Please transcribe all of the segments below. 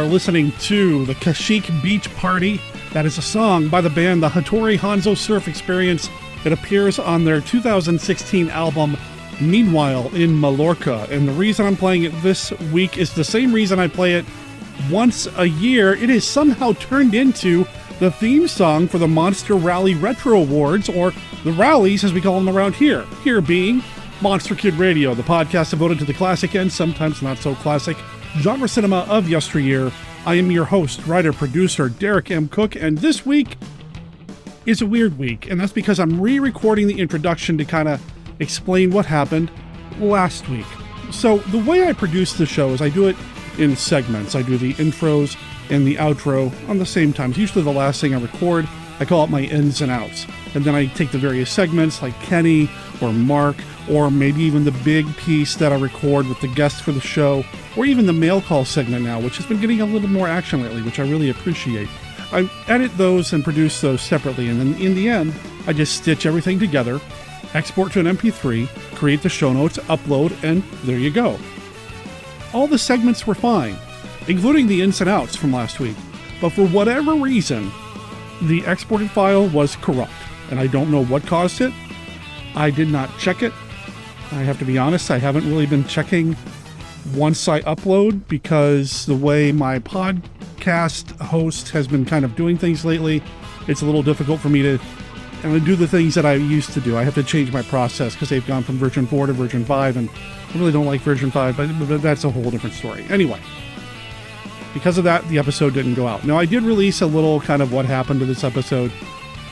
listening to the Kashyyyk Beach Party. That is a song by the band the Hattori Hanzo Surf Experience. It appears on their 2016 album, Meanwhile in Mallorca. And the reason I'm playing it this week is the same reason I play it once a year. It is somehow turned into the theme song for the Monster Rally Retro Awards, or the rallies as we call them around here. Here being Monster Kid Radio, the podcast devoted to the classic and sometimes not so classic genre cinema of yesteryear. I am your host, writer, producer, Derek M. Cook, and this week is a weird week, and that's because I'm re-recording the introduction to kind of explain what happened last week. So the way I produce the show is I do it in segments. I do the intros and the outro on the same time. It's usually the last thing I record. I call it my ins and outs. And then I take the various segments like Kenny or Mark, or maybe even the big piece that I record with the guests for the show, or even the mail call segment now, which has been getting a little more action lately, which I really appreciate. I edit those and produce those separately, and then in the end, I just stitch everything together, export to an MP3, create the show notes, upload, and there you go. All the segments were fine, including the ins and outs from last week, but for whatever reason, the exported file was corrupt, and I don't know what caused it. I did not check it. I have to be honest, I haven't really been checking once I upload, because the way my podcast host has been kind of doing things lately, it's a little difficult for me to do the things that I used to do. I have to change my process because they've gone from version 4 to version 5, and I really don't like version 5, but that's a whole different story. Anyway, because of that, the episode didn't go out. Now, I did release a little kind of what happened to this episode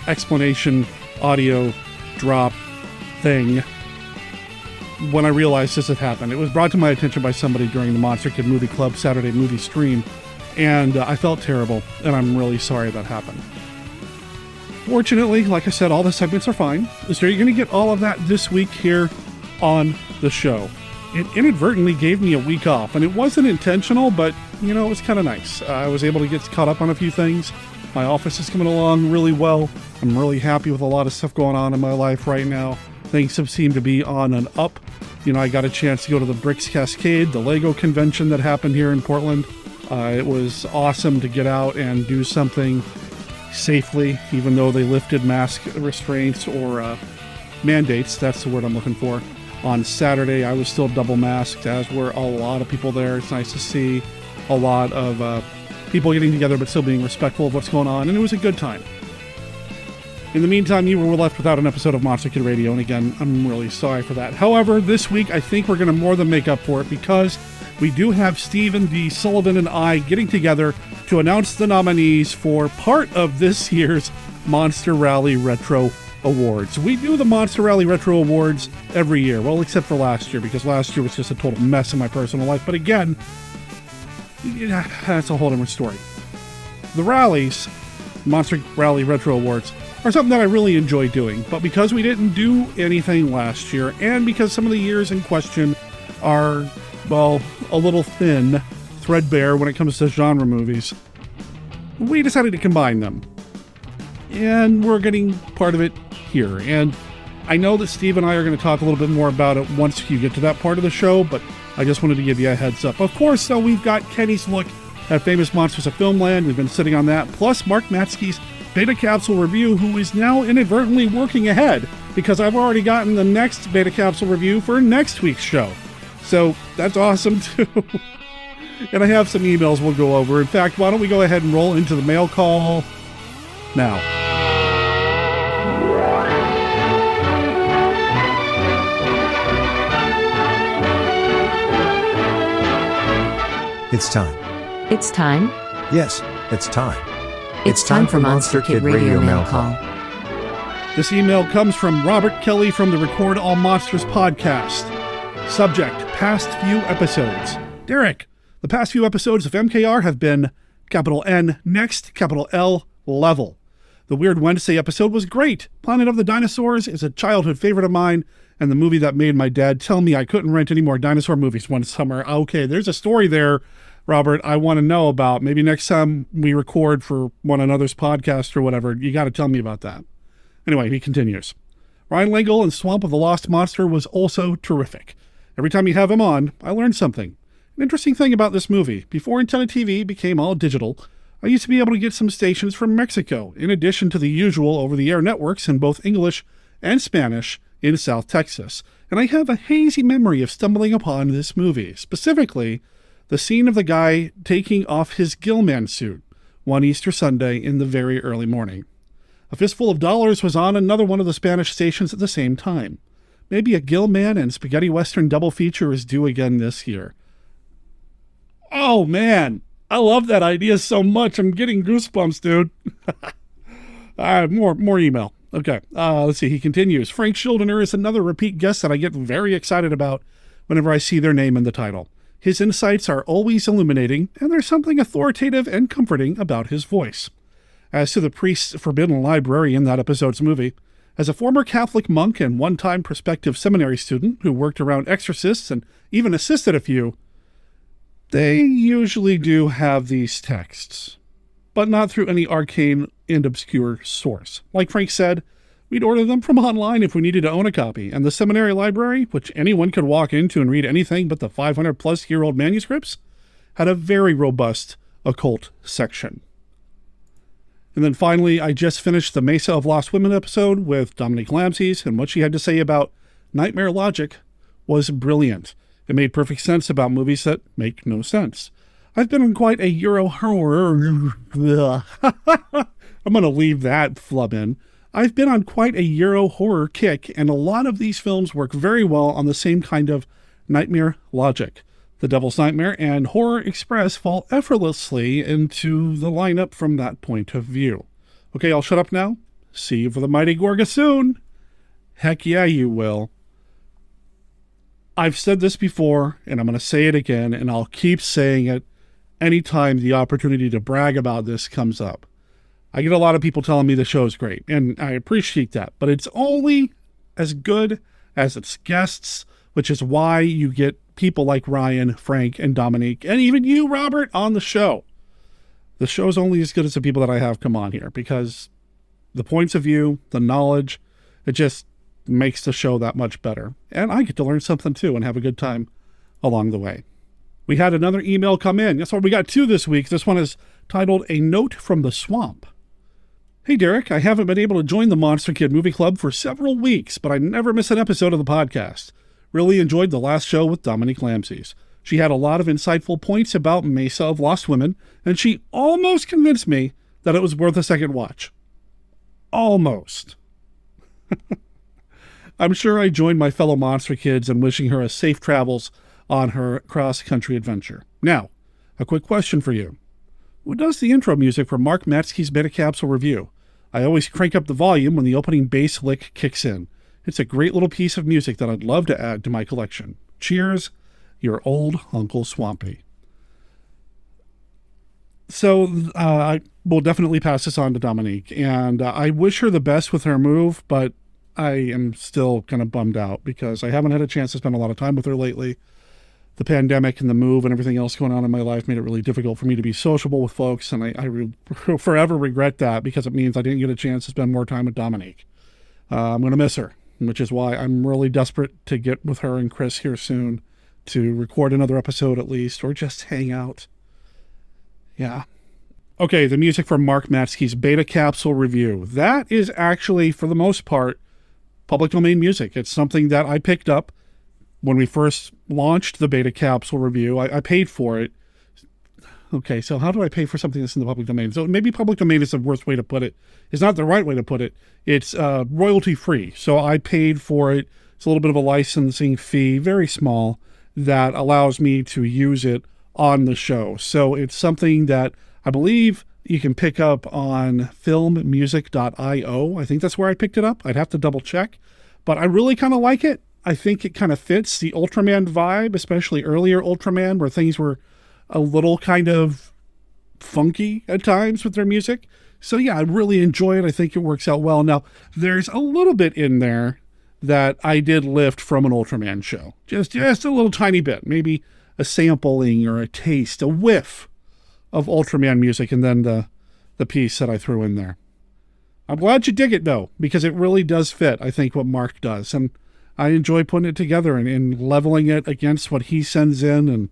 explanation audio drop thing when I realized this had happened. It was brought to my attention by somebody during the Monster Kid Movie Club Saturday movie stream, and I felt terrible, and I'm really sorry that happened. Fortunately, like I said, all the segments are fine, so you're going to get all of that this week here on the show. It inadvertently gave me a week off, and it wasn't intentional, but, you know, it was kind of nice. I was able to get caught up on a few things. My office is coming along really well. I'm really happy with a lot of stuff going on in my life right now. Things have seemed to be on an up. You know, I got a chance to go to the Bricks Cascade, the Lego convention that happened here in Portland. It was awesome to get out and do something safely, even though they lifted mask restraints or mandates. That's the word I'm looking for. On Saturday, I was still double masked, as were a lot of people there. It's nice to see a lot of people getting together but still being respectful of what's going on, and it was a good time. In the meantime, you were left without an episode of Monster Kid Radio, and again, I'm really sorry for that. However, this week, I think we're going to more than make up for it, because we do have Stephen D. Sullivan and I getting together to announce the nominees for part of this year's Monster Rally Retro Awards. We do the Monster Rally Retro Awards every year, well, except for last year, because last year was just a total mess in my personal life. But again, that's a whole different story. The rallies, Monster Rally Retro Awards, are something that I really enjoy doing, but because we didn't do anything last year, and because some of the years in question are, well, a little thin, threadbare when it comes to genre movies, we decided to combine them. And we're getting part of it here. And I know that Steve and I are going to talk a little bit more about it once you get to that part of the show, but I just wanted to give you a heads up. Of course, though, we've got Kenny's look at Famous Monsters of Filmland. We've been sitting on that, plus Mark Matzke's Beta Capsule review, who is now inadvertently working ahead, because I've already gotten the next Beta Capsule review for next week's show. So that's awesome too. And I have some emails we'll go over. In fact, why don't we go ahead and roll into the mail call now. It's time. It's time? Yes, it's time. It's time for Monster Kid Radio Mail Call. This email comes from Robert Kelly from the Record All Monsters podcast. Subject, past few episodes. Derek, the past few episodes of MKR have been capital N, next, capital L, level. The Weird Wednesday episode was great. Planet of the Dinosaurs is a childhood favorite of mine, and the movie that made my dad tell me I couldn't rent any more dinosaur movies one summer. Okay, there's a story there, Robert, I want to know about. Maybe next time we record for one another's podcast or whatever, you got to tell me about that. Anyway, he continues. Ryan Lingle in Swamp of the Lost Monster was also terrific. Every time you have him on, I learn something. An interesting thing about this movie, before antenna TV became all digital, I used to be able to get some stations from Mexico, in addition to the usual over-the-air networks in both English and Spanish in South Texas. And I have a hazy memory of stumbling upon this movie, specifically the scene of the guy taking off his Gillman suit one Easter Sunday in the very early morning. A Fistful of Dollars was on another one of the Spanish stations at the same time. Maybe a Gillman and spaghetti western double feature is due again this year. Oh man, I love that idea so much. I'm getting goosebumps, dude. More email. Okay, let's see. He continues. Frank Schildener is another repeat guest that I get very excited about whenever I see their name in the title. His insights are always illuminating, and there's something authoritative and comforting about his voice. As to the priest's forbidden library in that episode's movie, as a former Catholic monk and one-time prospective seminary student who worked around exorcists and even assisted a few, they usually do have these texts, but not through any arcane and obscure source. Like Frank said, we'd order them from online if we needed to own a copy, and the seminary library, which anyone could walk into and read anything but the 500-plus-year-old manuscripts, had a very robust occult section. And then finally, I just finished the Mesa of Lost Women episode with Dominique Lamses, and what she had to say about nightmare logic was brilliant. It made perfect sense about movies that make no sense. I've been on quite a Euro horror... I'm going to leave that flub in. I've been on quite a Euro horror kick, and a lot of these films work very well on the same kind of nightmare logic. The Devil's Nightmare and Horror Express fall effortlessly into the lineup from that point of view. Okay, I'll shut up now. See you for the Mighty Gorga soon. Heck yeah, you will. I've said this before, and I'm going to say it again, and I'll keep saying it anytime the opportunity to brag about this comes up. I get a lot of people telling me the show is great, and I appreciate that, but it's only as good as its guests, which is why you get people like Ryan, Frank, and Dominique, and even you, Robert, on the show. The show's only as good as the people that I have come on here, because the points of view, the knowledge, it just makes the show that much better. And I get to learn something too and have a good time along the way. We had another email come in. That's why we got two this week. This one is titled A Note from the Swamp. Hey, Derek, I haven't been able to join the Monster Kid Movie Club for several weeks, but I never miss an episode of the podcast. Really enjoyed the last show with Dominique Lamses. She had a lot of insightful points about Mesa of Lost Women, and she almost convinced me that it was worth a second watch. Almost. I'm sure I joined my fellow Monster Kids in wishing her a safe travels on her cross-country adventure. Now, a quick question for you. Who does the intro music for Mark Matzke's Beta Capsule review? I always crank up the volume when the opening bass lick kicks in. It's a great little piece of music that I'd love to add to my collection. Cheers, your old Uncle Swampy. So I will definitely pass this on to Dominique, and I wish her the best with her move, but I am still kind of bummed out because I haven't had a chance to spend a lot of time with her lately. The pandemic and the move and everything else going on in my life made it really difficult for me to be sociable with folks, and I forever regret that because it means I didn't get a chance to spend more time with Dominique. I'm going to miss her, which is why I'm really desperate to get with her and Chris here soon to record another episode at least, or just hang out. Yeah. Okay, the music from Mark Matzke's Beta Capsule review. That is actually, for the most part, public domain music. It's something that I picked up when we first launched the Beta Capsule review. I paid for it. Okay, so how do I pay for something that's in the public domain? So maybe public domain is the worst way to put it. It's not the right way to put it. It's royalty free. So I paid for it. It's a little bit of a licensing fee, very small, that allows me to use it on the show. So it's something that I believe you can pick up on filmmusic.io. I think that's where I picked it up. I'd have to double check, but I really kind of like it. I think it kind of fits the Ultraman vibe, especially earlier Ultraman, where things were a little kind of funky at times with their music. So yeah, I really enjoy it. I think it works out well. Now, there's a little bit in there that I did lift from an Ultraman show. Just a little tiny bit, maybe a sampling or a taste, a whiff of Ultraman music, and then the piece that I threw in there. I'm glad you dig it, though, because it really does fit, I think, what Mark does. And I enjoy putting it together and leveling it against what he sends in. And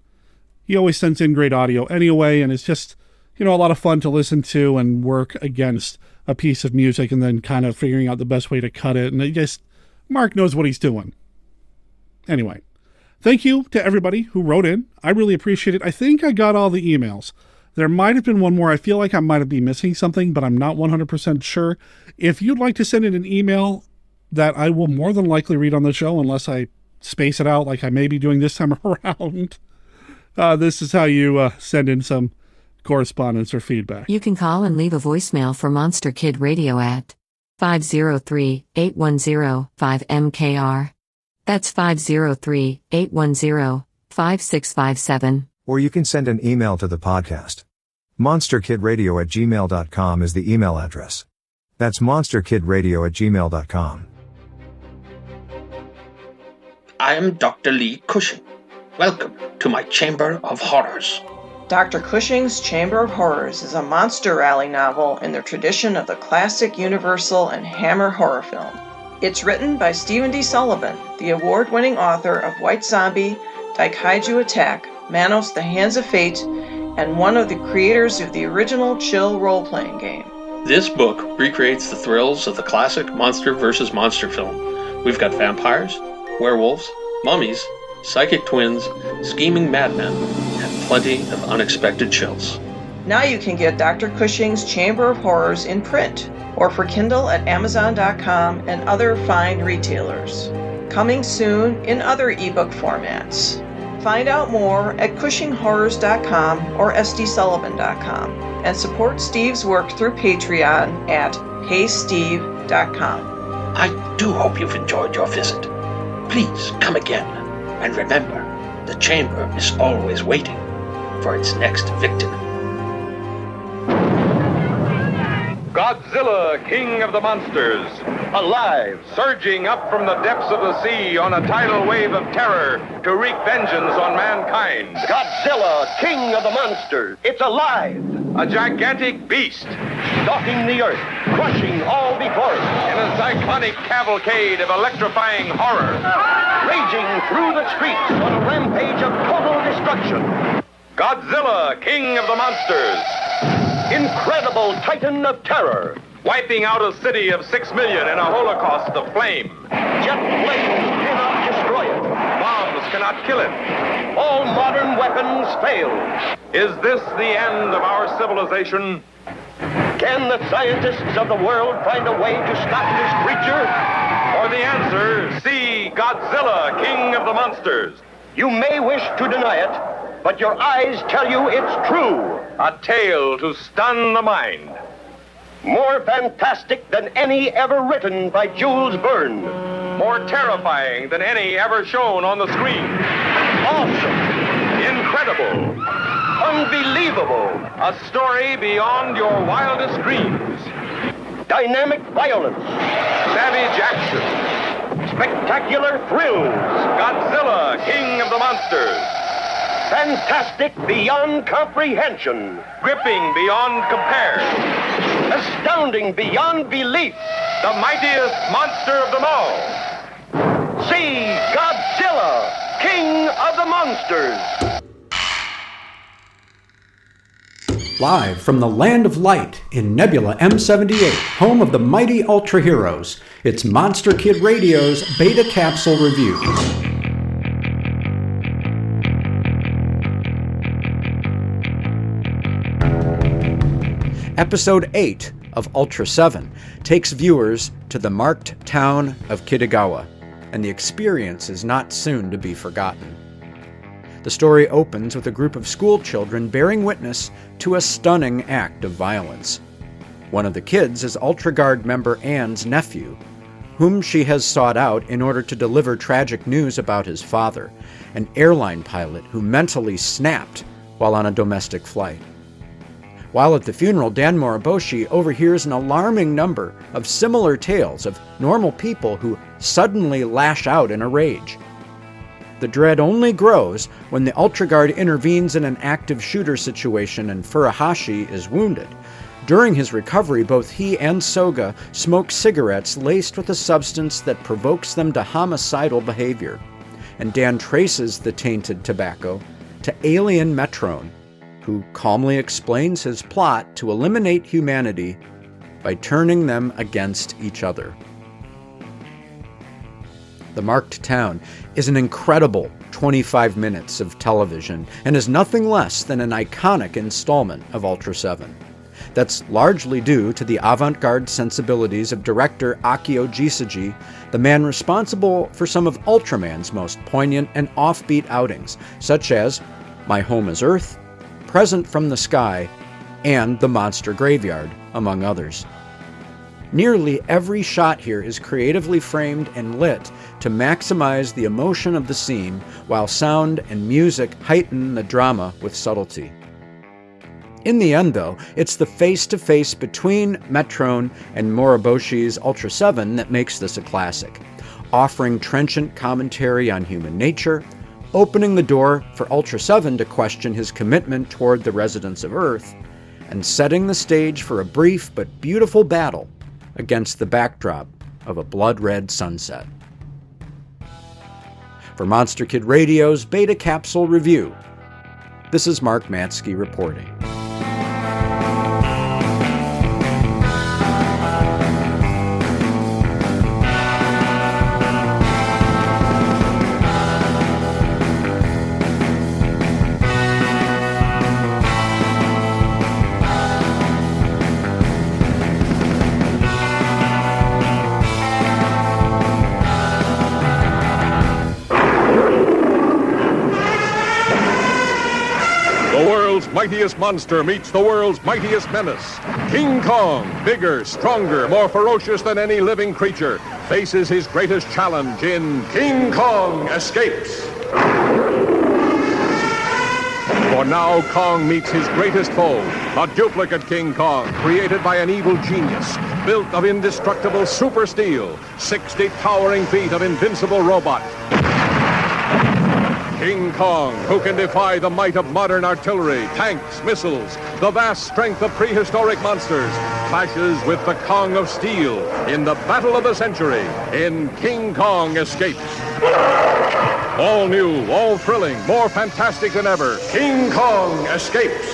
he always sends in great audio anyway, and it's just, a lot of fun to listen to and work against a piece of music and then kind of figuring out the best way to cut it. And Mark knows what he's doing. Anyway, thank you to everybody who wrote in. I really appreciate it. I think I got all the emails. There might have been one more. I feel like I might be missing something, but I'm not 100% sure. If you'd like to send in an email that I will more than likely read on the show, unless I space it out like I may be doing this time around, this is how you send in some correspondence or feedback. You can call and leave a voicemail for Monster Kid Radio at 503-810-5MKR. That's 503-810-5657. Or you can send an email to the podcast. monsterkidradio@gmail.com is the email address. That's monsterkidradio@gmail.com. I am Dr. Lee Cushing. Welcome to my Chamber of Horrors. Dr. Cushing's Chamber of Horrors is a monster rally novel in the tradition of the classic Universal and Hammer horror film. It's written by Stephen D. Sullivan, the award-winning author of White Zombie, Daikaiju Attack, Manos: The Hands of Fate, and one of the creators of the original Chill role-playing game. This book recreates the thrills of the classic monster versus monster film. We've got vampires, werewolves, mummies, psychic twins, scheming madmen, and plenty of unexpected chills. Now you can get Dr. Cushing's Chamber of Horrors in print, or for Kindle at Amazon.com and other fine retailers. Coming soon in other ebook formats. Find out more at CushingHorrors.com or SDSullivan.com, and support Steve's work through Patreon at HeySteve.com. I do hope you've enjoyed your visit. Please come again, and remember, the chamber is always waiting for its next victim. Godzilla, King of the Monsters, alive, surging up from the depths of the sea on a tidal wave of terror to wreak vengeance on mankind. Godzilla, King of the Monsters, it's alive! A gigantic beast, Stalking the earth, crushing all before it, in a cyclonic cavalcade of electrifying horror. raging through the streets on a rampage of total destruction. Godzilla, King of the Monsters, Incredible titan of terror. wiping out a city of 6 million in a holocaust of flame. Jet flames cannot destroy it. Bombs cannot kill it. All modern weapons fail. Is this the end of our civilization? Can the scientists of the world find a way to stop this creature? For the answer, see Godzilla, King of the Monsters. You may wish to deny it, but your eyes tell you it's true. A tale to stun the mind. More fantastic than any ever written by Jules Verne. More terrifying than any ever shown on the screen. Awesome. Incredible. Unbelievable. A story beyond your wildest dreams. Dynamic violence. Savage action. Spectacular thrills. Godzilla, King of the Monsters. Fantastic beyond comprehension. Gripping beyond compare. Astounding beyond belief. The mightiest monster of them all. See Godzilla, King of the Monsters. Live from the Land of Light in Nebula M78, home of the mighty Ultra Heroes, it's Monster Kid Radio's Beta Capsule Review. Episode 8 of Ultra 7 takes viewers to the marked town of Kitagawa, and the experience is not soon to be forgotten. The story opens with a group of school children bearing witness to a stunning act of violence. One of the kids is Ultra Guard member Anne's nephew, whom she has sought out in order to deliver tragic news about his father, an airline pilot who mentally snapped while on a domestic flight. While at the funeral, Dan Moriboshi overhears an alarming number of similar tales of normal people who suddenly lash out in a rage. The dread only grows when the Ultra Guard intervenes in an active shooter situation and Furuhashi is wounded. During his recovery, both he and Soga smoke cigarettes laced with a substance that provokes them to homicidal behavior, and Dan traces the tainted tobacco to alien Metrone, who calmly explains his plot to eliminate humanity by turning them against each other. The Marked Town is an incredible 25 minutes of television and is nothing less than an iconic installment of Ultra 7. That's largely due to the avant-garde sensibilities of director Akio Gisagi, the man responsible for some of Ultraman's most poignant and offbeat outings, such as My Home is Earth, Present from the Sky, and The Monster Graveyard, among others. Nearly every shot here is creatively framed and lit to maximize the emotion of the scene, while sound and music heighten the drama with subtlety. In the end, though, it's the face-to-face between Metrone and Moriboshi's Ultra 7 that makes this a classic, offering trenchant commentary on human nature, opening the door for Ultra 7 to question his commitment toward the residents of Earth, and setting the stage for a brief but beautiful battle against the backdrop of a blood-red sunset. For Monster Kid Radio's Beta Capsule Review, this is Mark Matzke reporting. Mightiest monster meets the world's mightiest menace. King Kong, bigger, stronger, more ferocious than any living creature, faces his greatest challenge in King Kong Escapes. For now, Kong meets his greatest foe, a duplicate King Kong created by an evil genius, built of indestructible super steel, 60 towering feet of invincible robot. King Kong, who can defy the might of modern artillery, tanks, missiles, the vast strength of prehistoric monsters, clashes with the Kong of Steel in the battle of the century in King Kong Escapes. All new, all thrilling, more fantastic than ever, King Kong Escapes.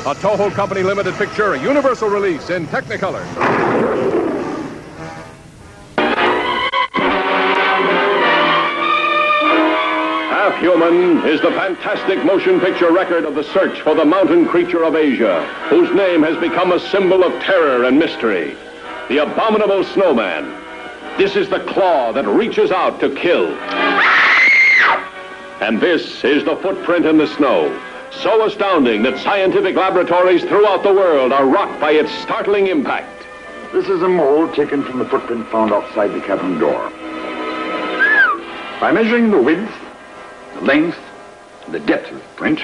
A Toho Company limited picture, a universal release in Technicolor. Human is the fantastic motion picture record of the search for the mountain creature of Asia, whose name has become a symbol of terror and mystery. The abominable snowman. This is the claw that reaches out to kill. And this is the footprint in the snow, so astounding that scientific laboratories throughout the world are rocked by its startling impact. This is a mold taken from the footprint found outside the cabin door. By measuring the width, the length, and the depth of the print,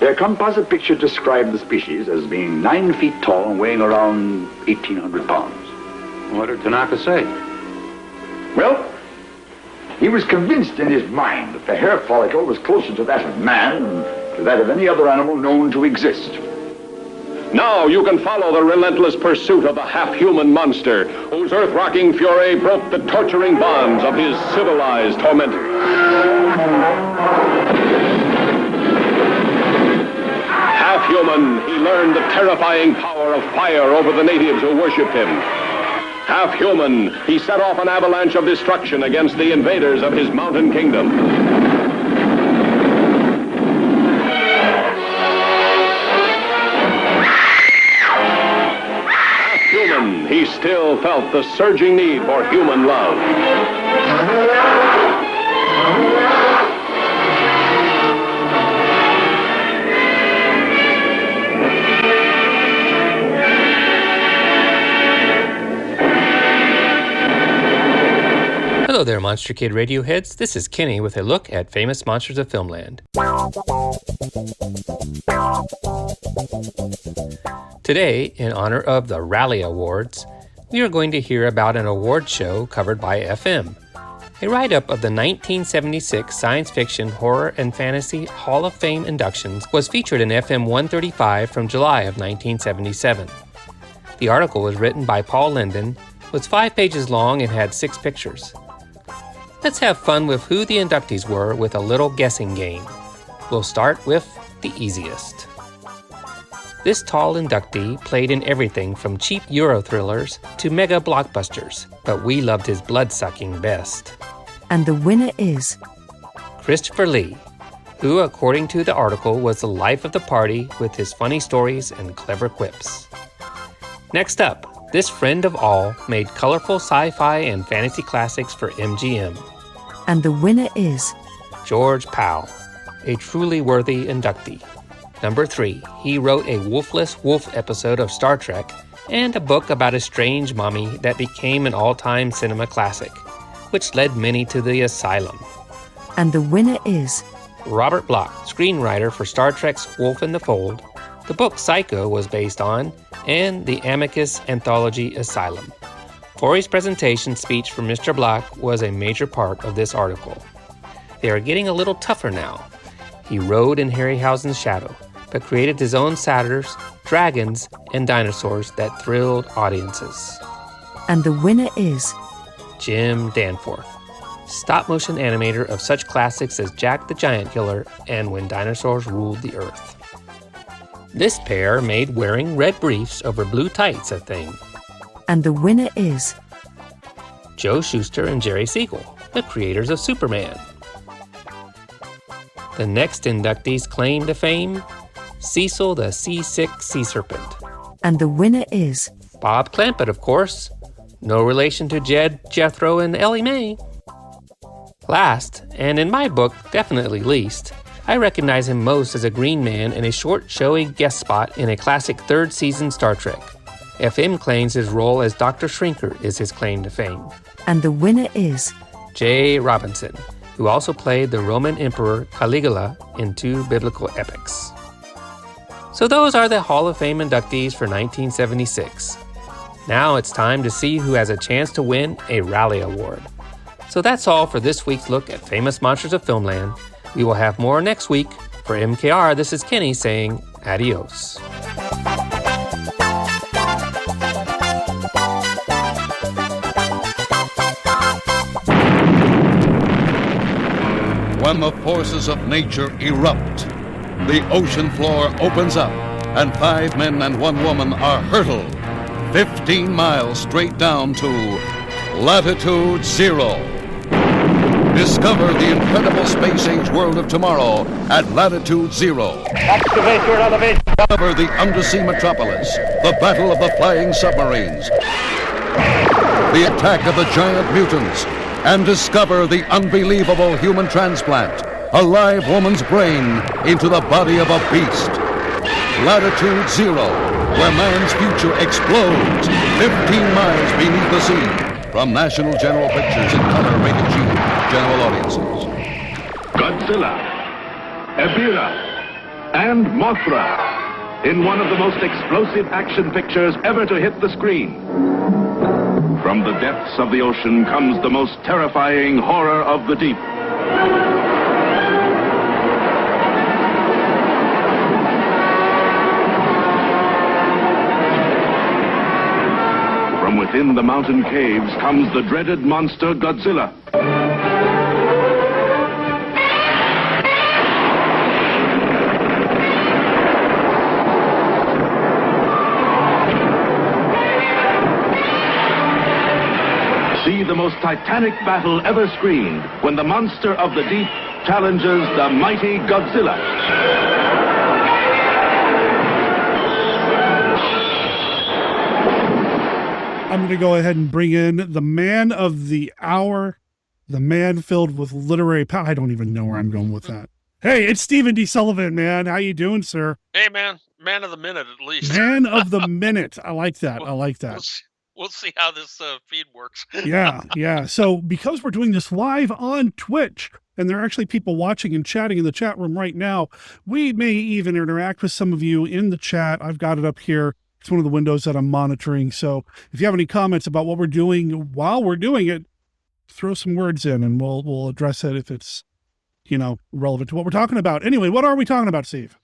a composite picture described the species as being 9 feet tall and weighing around 1,800 pounds. What did Tanaka say? Well, he was convinced in his mind that the hair follicle was closer to that of man than to that of any other animal known to exist. Now you can follow the relentless pursuit of the half-human monster, whose earth-rocking fury broke the torturing bonds of his civilized tormentor. Half-human, he learned the terrifying power of fire over the natives who worshipped him. Half-human, he set off an avalanche of destruction against the invaders of his mountain kingdom. He still felt the surging need for human love. Hello there, Monster Kid Radio heads. This is Kenny with a look at Famous Monsters of Filmland. Today, in honor of the Rally Awards, we are going to hear about an award show covered by FM. A write-up of the 1976 Science Fiction, Horror, and Fantasy Hall of Fame inductions was featured in FM 135 from July of 1977. The article was written by Paul Linden, was 5 pages long, and had 6 pictures. Let's have fun with who the inductees were with a little guessing game. We'll start with the easiest. This tall inductee played in everything from cheap Euro thrillers to mega blockbusters, but we loved his blood-sucking best. And the winner is Christopher Lee, who, according to the article, was the life of the party with his funny stories and clever quips. Next up, this friend of all made colorful sci-fi and fantasy classics for MGM. And the winner is George Powell, a truly worthy inductee. Number 3, he wrote a wolfless wolf episode of Star Trek and a book about a strange mommy that became an all-time cinema classic, which led many to the asylum. And the winner is Robert Bloch, screenwriter for Star Trek's Wolf in the Fold, the book Psycho was based on, and the Amicus anthology Asylum. Forey's presentation speech for Mr. Bloch was a major part of this article. They are getting a little tougher now. He rode in Harryhausen's shadow, but created his own satyrs, dragons, and dinosaurs that thrilled audiences. And the winner is Jim Danforth, stop-motion animator of such classics as Jack the Giant Killer and When Dinosaurs Ruled the Earth. This pair made wearing red briefs over blue tights a thing. And the winner is Joe Shuster and Jerry Siegel, the creators of Superman. The next inductee's claim to fame, Cecil the Seasick Sea Serpent. And the winner is Bob Clampett, of course. No relation to Jed, Jethro, and Ellie Mae. Last, and in my book definitely least, I recognize him most as a green man in a short, showy guest spot in a classic third-season Star Trek. FM claims his role as Dr. Shrinker is his claim to fame. And the winner is Jay Robinson, who also played the Roman Emperor Caligula in 2 biblical epics. So those are the Hall of Fame inductees for 1976. Now it's time to see who has a chance to win a Rally Award. So that's all for this week's look at Famous Monsters of Filmland. We will have more next week. For MKR, this is Kenny saying adios. When the forces of nature erupt, the ocean floor opens up, and 5 men and 1 woman are hurtled 15 miles straight down to latitude 0. Discover the incredible space-age world of tomorrow at latitude 0. Excavator elevation. Discover the undersea metropolis, the battle of the flying submarines, the attack of the giant mutants, and discover the unbelievable human transplant, a live woman's brain into the body of a beast. Latitude 0, where man's future explodes 15 miles beneath the sea. From National General Pictures in color, rated G, general audiences. Godzilla, Ebirah, and Mothra in one of the most explosive action pictures ever to hit the screen. From the depths of the ocean comes the most terrifying horror of the deep. From within the mountain caves comes the dreaded monster Godzilla. See the most titanic battle ever screened when the monster of the deep challenges the mighty Godzilla. I'm going to go ahead and bring in the man of the hour, the man filled with literary power. I don't even know where I'm going with that. Hey, it's Stephen D. Sullivan, man. How you doing, sir? Hey, man. Man of the minute, at least. Man of the minute. I like that. I like that. We'll see how this feed works. Yeah. So because we're doing this live on Twitch, and there are actually people watching and chatting in the chat room right now, we may even interact with some of you in the chat. I've got it up here. It's one of the windows that I'm monitoring. So if you have any comments about what we're doing while we're doing it, throw some words in and we'll address it if it's, relevant to what we're talking about. Anyway, what are we talking about, Steve?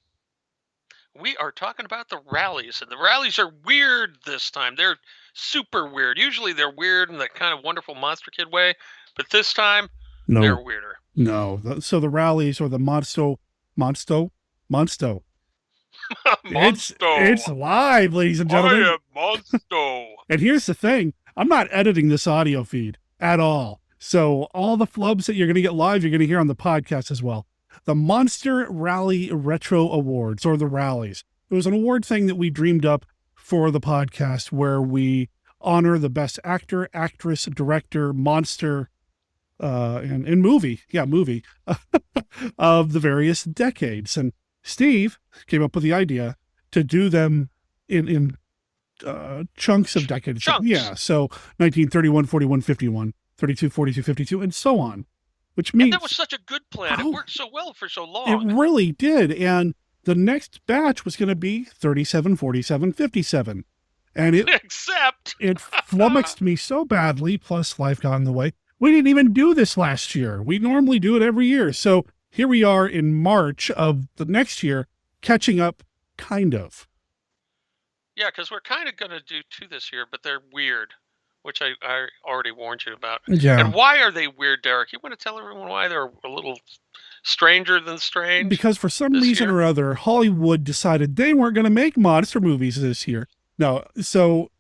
We are talking about the rallies, and the rallies are weird this time. They're super weird. Usually they're weird in that kind of wonderful Monster Kid way, but this time they're weirder. No. So the rallies or the Monster Monsto. Monsto. It's live, ladies and gentlemen. I am Monsto. And here's the thing. I'm not editing this audio feed at all. So all the flubs that you're going to get live, you're going to hear on the podcast as well. The Monster Rally Retro Awards, or the Rallies. It was an award thing that we dreamed up for the podcast where we honor the best actor, actress, director, monster, and movie of the various decades. And Steve came up with the idea to do them in chunks of decades. Chunks. Yeah, so 1931, 41, 51, 32, 42, 52, and so on. Which means... And that was such a good plan. It worked so well for so long. It really did. And the next batch was going to be 37, 47, 57. And it flummoxed me so badly, plus life got in the way. We didn't even do this last year. We normally do it every year. So here we are in March of the next year, catching up, kind of. Yeah, because we're kind of going to do two this year, but they're weird, which I already warned you about. Yeah. And why are they weird, Derek? You want to tell everyone why they're a little stranger than strange? Because for some reason or other, Hollywood decided they weren't going to make monster movies this year. No, so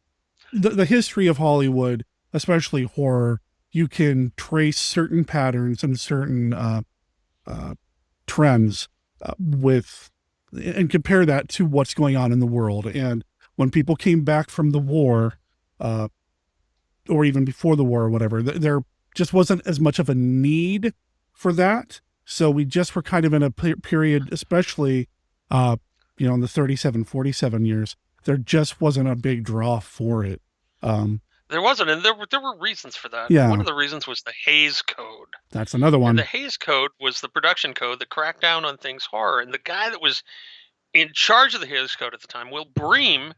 the history of Hollywood, especially horror, you can trace certain patterns and certain trends and compare that to what's going on in the world. And when people came back from the war, or even before the war or whatever, there just wasn't as much of a need for that. So we just were kind of in a period, especially, in the 37, 47 years, there just wasn't a big draw for it. There wasn't, and there were reasons for that. Yeah. One of the reasons was the Hays Code. That's another one. And the Hays Code was the production code that cracked down on things horror. And the guy that was in charge of the Hays Code at the time, Will Bream,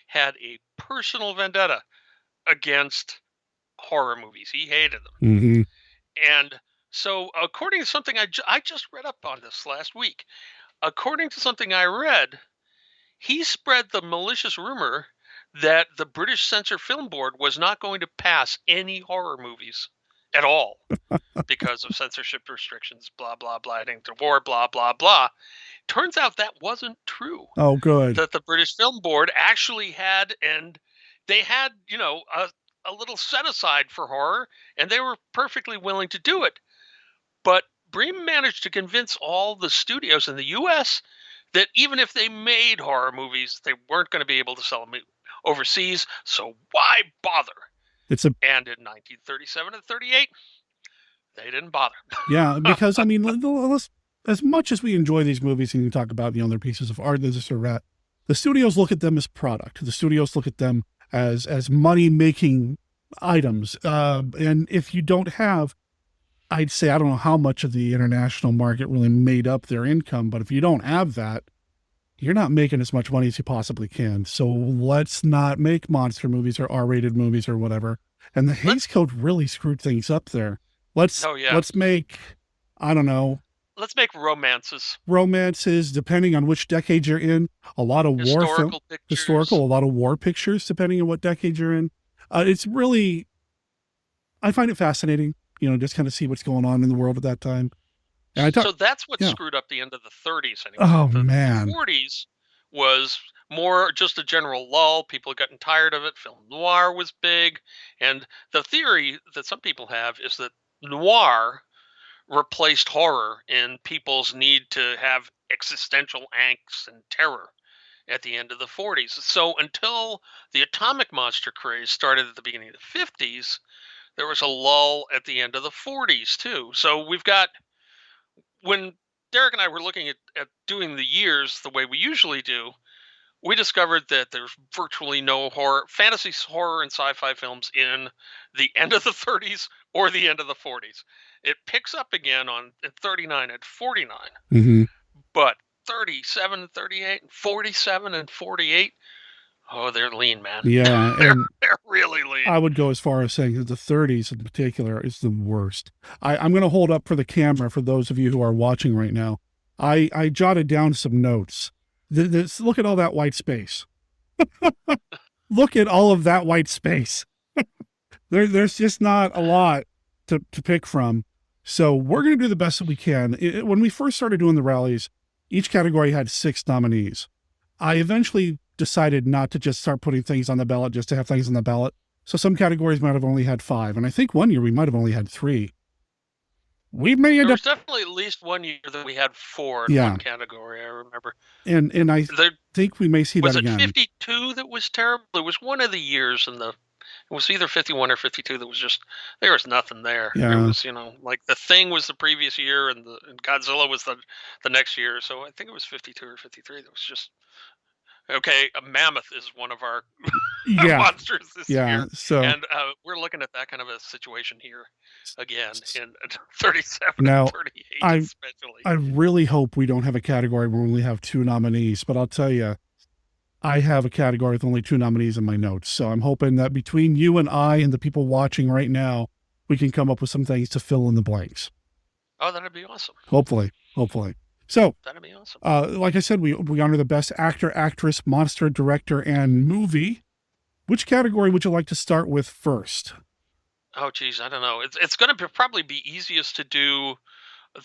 had a personal vendetta against horror movies. He hated them. Mm-hmm. And so according to something I just read up on this last week, according to something I read, he spread the malicious rumor that the British Censor Film Board was not going to pass any horror movies at all because of censorship restrictions, blah, blah, blah, heading to war, blah, blah, blah. Turns out that wasn't true. Oh, good. That the British Film Board actually had, and they had, a little set aside for horror, and they were perfectly willing to do it. But Bream managed to convince all the studios in the U.S. that even if they made horror movies, they weren't going to be able to sell them overseas, so why bother? And in 1937 and 38, they didn't bother. Yeah, because, as much as we enjoy these movies and you talk about, their pieces of art, this or that, the studios look at them as product. The studios look at them as money-making items. And if you don't have, I'd say, I don't know how much of the international market really made up their income, but if you don't have that, you're not making as much money as you possibly can. So let's not make monster movies or R-rated movies or whatever. And the Hays Code really screwed things up there. Let's make, I don't know. Let's make romances. Romances, depending on which decade you're in. A lot of historical, a lot of war pictures, depending on what decade you're in. It's really, I find it fascinating, just kind of see what's going on in the world at that time. So that's what screwed up the end of the 30s. Anyway. Oh, the man. 40s was more just a general lull. People had gotten tired of it. Film noir was big. And the theory that some people have is that noir replaced horror in people's need to have existential angst and terror at the end of the 40s. So until the atomic monster craze started at the beginning of the 50s, there was a lull at the end of the 40s, too. So we've got... When Derek and I were looking at doing the years the way we usually do, we discovered that there's virtually no fantasy horror and sci-fi films in the end of the 30s or the end of the 40s. It picks up again at 39 and 49. Mm-hmm. But 37, 38, 47, and 48, oh, they're lean, man. Yeah. they're really lean. I would go as far as saying that the 30s in particular is the worst. I'm going to hold up for the camera for those of you who are watching right now. I jotted down some notes. Look at all that white space. Look at all of that white space. There's just not a lot to pick from. So we're going to do the best that we can. When we first started doing the rallies, each category had 6 nominees. I eventually decided not to just start putting things on the ballot just to have things on the ballot. So some categories might have only had 5. And I think one year we might have only had 3. We may end There up... was definitely at least one year that we had 4 in one category, I remember. And I think we may see that again. Was it 52 that was terrible? It was one of the years in the... It was either 51 or 52 that was just... There was nothing there. Yeah. It was, like The Thing was the previous year and Godzilla was the next year. So I think it was 52 or 53 that was just... Okay, a mammoth is one of our monsters this year. So, and we're looking at that kind of a situation here again in 37 now, and 38 especially. I really hope we don't have a category where we only have 2 nominees, but I'll tell you, I have a category with only 2 nominees in my notes. So I'm hoping that between you and I and the people watching right now, we can come up with some things to fill in the blanks. Oh, that'd be awesome. Hopefully. So, that'd be awesome. Like I said, we honor the best actor, actress, monster, director, and movie. Which category would you like to start with first? Oh, geez, I don't know. It's going to probably be easiest to do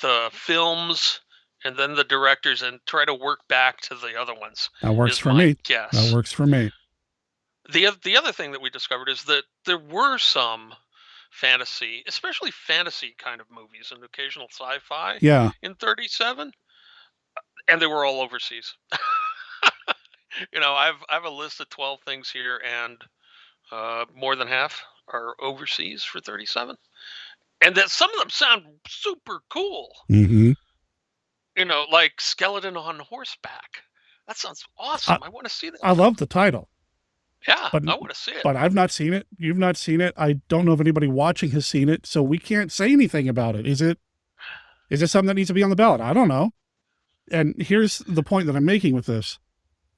the films and then the directors and try to work back to the other ones. That works for me. Yes. That works for me. The other thing that we discovered is that there were some fantasy, especially fantasy kind of movies and occasional sci-fi in 37. And they were all overseas. I have a list of 12 things here, and more than half are overseas for 37. And that some of them sound super cool. Mm-hmm. Like Skeleton on Horseback. That sounds awesome. I want to see that. I love the title. Yeah, but, I want to see it. But I've not seen it. You've not seen it. I don't know if anybody watching has seen it, so we can't say anything about it. Is it something that needs to be on the ballot? I don't know. And here's the point that I'm making with this.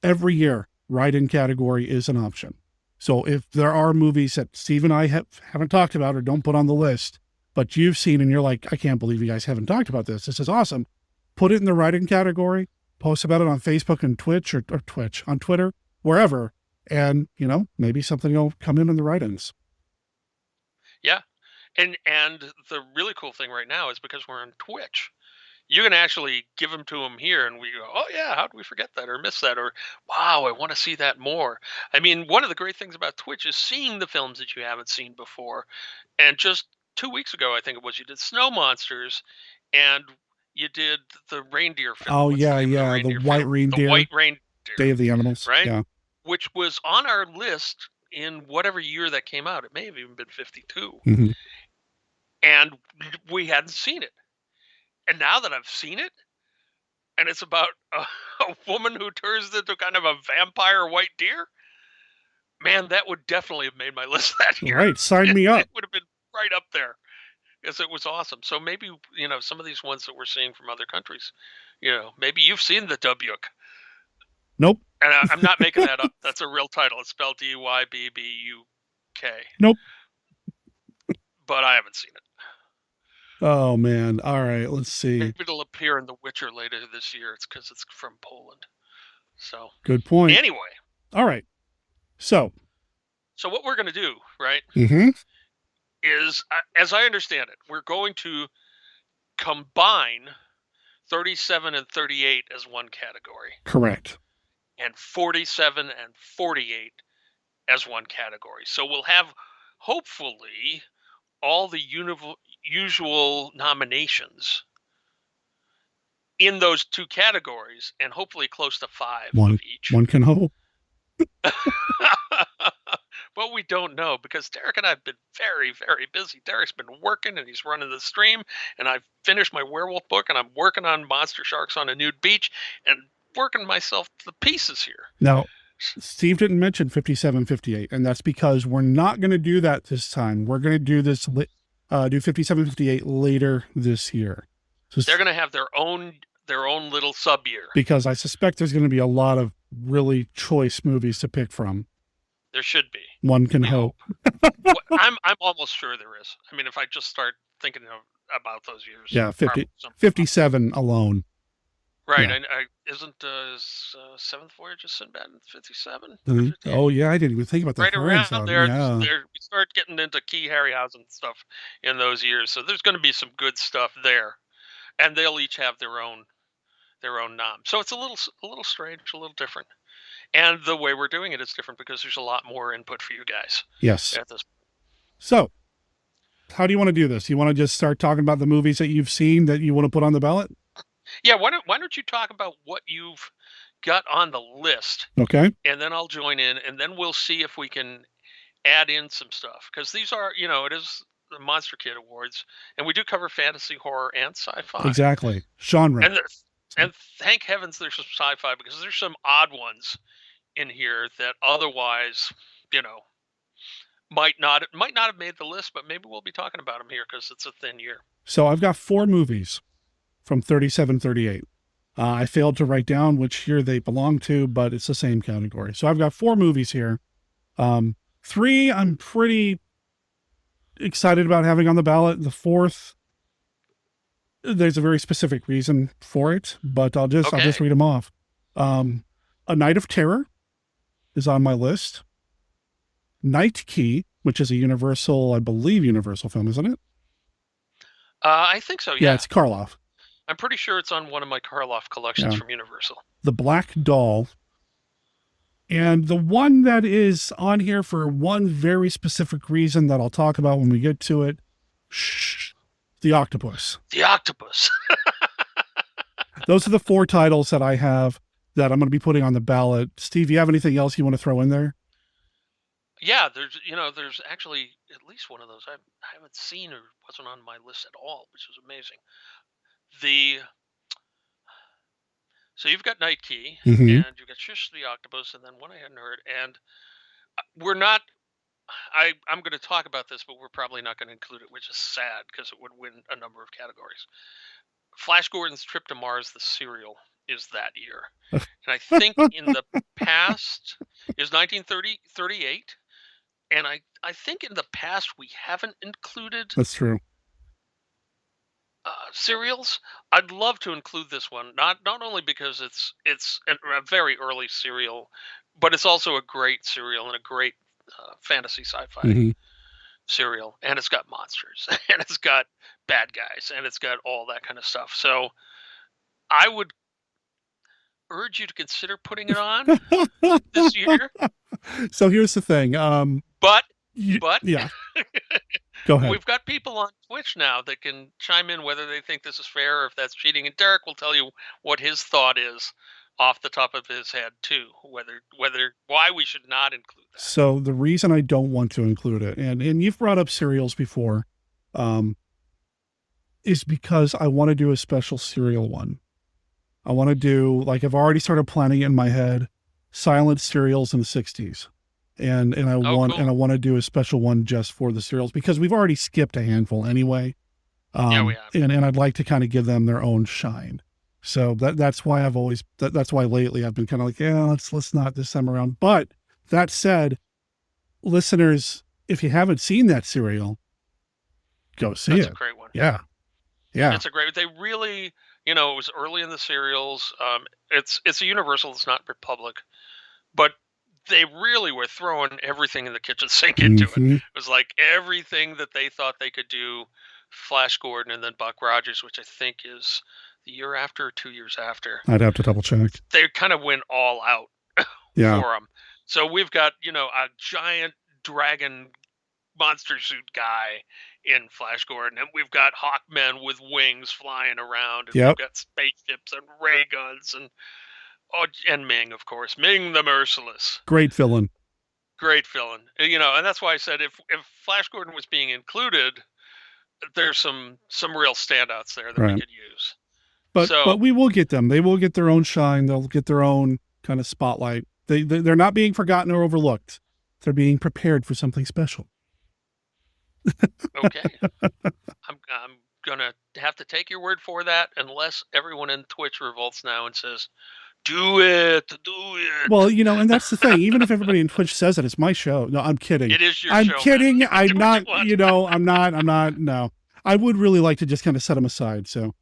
Every year, write-in category is an option. So if there are movies that Steve and I haven't talked about or don't put on the list, but you've seen and you're like, I can't believe you guys haven't talked about this. This is awesome. Put it in the write-in category, post about it on Facebook and Twitch or Twitch, on Twitter, wherever. And, maybe something will come in the write-ins. Yeah. And the really cool thing right now is because we're on Twitch, you can actually give them to them here and we go, oh yeah, how did we forget that or miss that? Or, wow, I want to see that more. I mean, one of the great things about Twitch is seeing the films that you haven't seen before. And just 2 weeks ago, I think it was, you did Snow Monsters and you did the reindeer film. Oh, the white reindeer. The white reindeer. Day of the Animals. Right? Yeah. Which was on our list in whatever year that came out. It may have even been 52. Mm-hmm. And we hadn't seen it. And now that I've seen it, and it's about a woman who turns into kind of a vampire white deer, man, that would definitely have made my list that year. Right, sign me up. It would have been right up there, because it was awesome. So maybe, some of these ones that we're seeing from other countries, maybe you've seen the Dubyuk. Nope. And I'm not making that up. That's a real title. It's spelled D-Y-B-B-U-K. Nope. But I haven't seen it. Oh, man. All right. Let's see. Maybe it'll appear in The Witcher later this year. It's because it's from Poland. So. Good point. Anyway. All right. So what we're going to do, right, is, as I understand it, we're going to combine 37 and 38 as one category. Correct. And 47 and 48 as one category. So we'll have, hopefully, all the usual nominations in those 2 categories, and hopefully close to 5 of each. One can hope. Well, we don't know, because Derek and I have been very, very busy. Derek's been working, and he's running the stream, and I've finished my werewolf book, and I'm working on Monster Sharks on a Nude Beach, and working myself to pieces here. Now, Steve didn't mention 57, 58, and that's because we're not going to do that this time. We're going to do this, do 57, 58 later this year. So they're going to have their own little sub year. Because I suspect there's going to be a lot of really choice movies to pick from. There should be. One can hope. I'm almost sure there is. I mean, if I just start thinking about those years. Yeah, 57 alone. Right. Yeah. And isn't Seventh Voyage of Sinbad in 57? Oh yeah, I didn't even think about that. Right around there, Yeah. we start getting into key Harryhausen stuff in those years. So there's going to be some good stuff there, and they'll each have their own nom. So it's a little strange, a little different, and the way we're doing it is different because there's a lot more input for you guys. Yes. At this. So, how do you want to do this? You want to just start talking about the movies that you've seen that you want to put on the ballot? Yeah. Why don't you talk about what you've got on the list? Okay. And then I'll join in, and then we'll see if we can add in some stuff, because these are, it is the Monster Kid Awards, and we do cover fantasy, horror, and sci-fi. Exactly. Genre. And thank heavens there's some sci-fi, because there's some odd ones in here that otherwise, might not have made the list, but maybe we'll be talking about them here because it's a thin year. So I've got 4 movies from 37-38. I failed to write down which year they belong to, but it's the same category. So I've got 4 movies here. 3 I'm pretty excited about having on the ballot. The 4th, there's a very specific reason for it, but I'll just read them off. A Night of Terror is on my list. Night Key, which is a I believe Universal film, isn't it? I think so, yeah. Yeah, it's Karloff. I'm pretty sure it's on one of my Karloff collections from Universal. The Black Doll. And the one that is on here for one very specific reason that I'll talk about when we get to it, The Octopus. The Octopus. Those are the 4 titles that I have that I'm going to be putting on the ballot. Steve, you have anything else you want to throw in there? Yeah, there's actually at least one of those I haven't seen or wasn't on my list at all, which was amazing. So you've got Night Key, and you've got Shush the Octopus, and then one I hadn't heard. And we're not. I'm going to talk about this, but we're probably not going to include it, which is sad because it would win a number of categories. Flash Gordon's Trip to Mars, the serial, is that year, and I think in the past is 1938. And I think in the past we haven't included. That's true. Serials. I'd love to include this one, not only because it's a very early serial, but it's also a great serial and a great fantasy sci-fi serial, and it's got monsters, and it's got bad guys, and it's got all that kind of stuff. So I would urge you to consider putting it on this year. So here's the thing. But yeah. Go ahead. We've got people on Twitch now that can chime in whether they think this is fair or if that's cheating. And Derek will tell you what his thought is off the top of his head too, why we should not include that. So the reason I don't want to include it, and you've brought up serials before, is because I want to do a special serial one. I want to do, like, I've already started planning it in my head, silent serials in the 60s. And I want to do a special one just for the serials because we've already skipped a handful anyway. Yeah, we have. And I'd like to kind of give them their own shine. So that's why that's why lately I've been kind of like, yeah, let's not this time around. But that said, listeners, if you haven't seen that serial, go see it. That's a great one. Yeah. Yeah. It's a great, they really, it was early in the serials. It's a Universal, it's not Republic, but they really were throwing everything in the kitchen sink into it. It was like everything that they thought they could do, Flash Gordon and then Buck Rogers, which I think is the year after or 2 years after. I'd have to double check. They kind of went all out for them. So we've got, a giant dragon monster suit guy in Flash Gordon, and we've got Hawkmen with wings flying around, and we've got spaceships and ray guns and Ming, of course. Ming the Merciless. Great villain. And that's why I said if Flash Gordon was being included, there's some real standouts there that we could use. But we will get them. They will get their own shine. They'll get their own kind of spotlight. They're not being forgotten or overlooked. They're being prepared for something special. Okay. I'm going to have to take your word for that unless everyone in Twitch revolts now and says, do it. Well, and that's the thing. Even if everybody in Twitch says it, it's my show. No, I'm kidding. It is your show. I'm kidding. Man. I'm not, I'm not. No, I would really like to just kind of set them aside. So,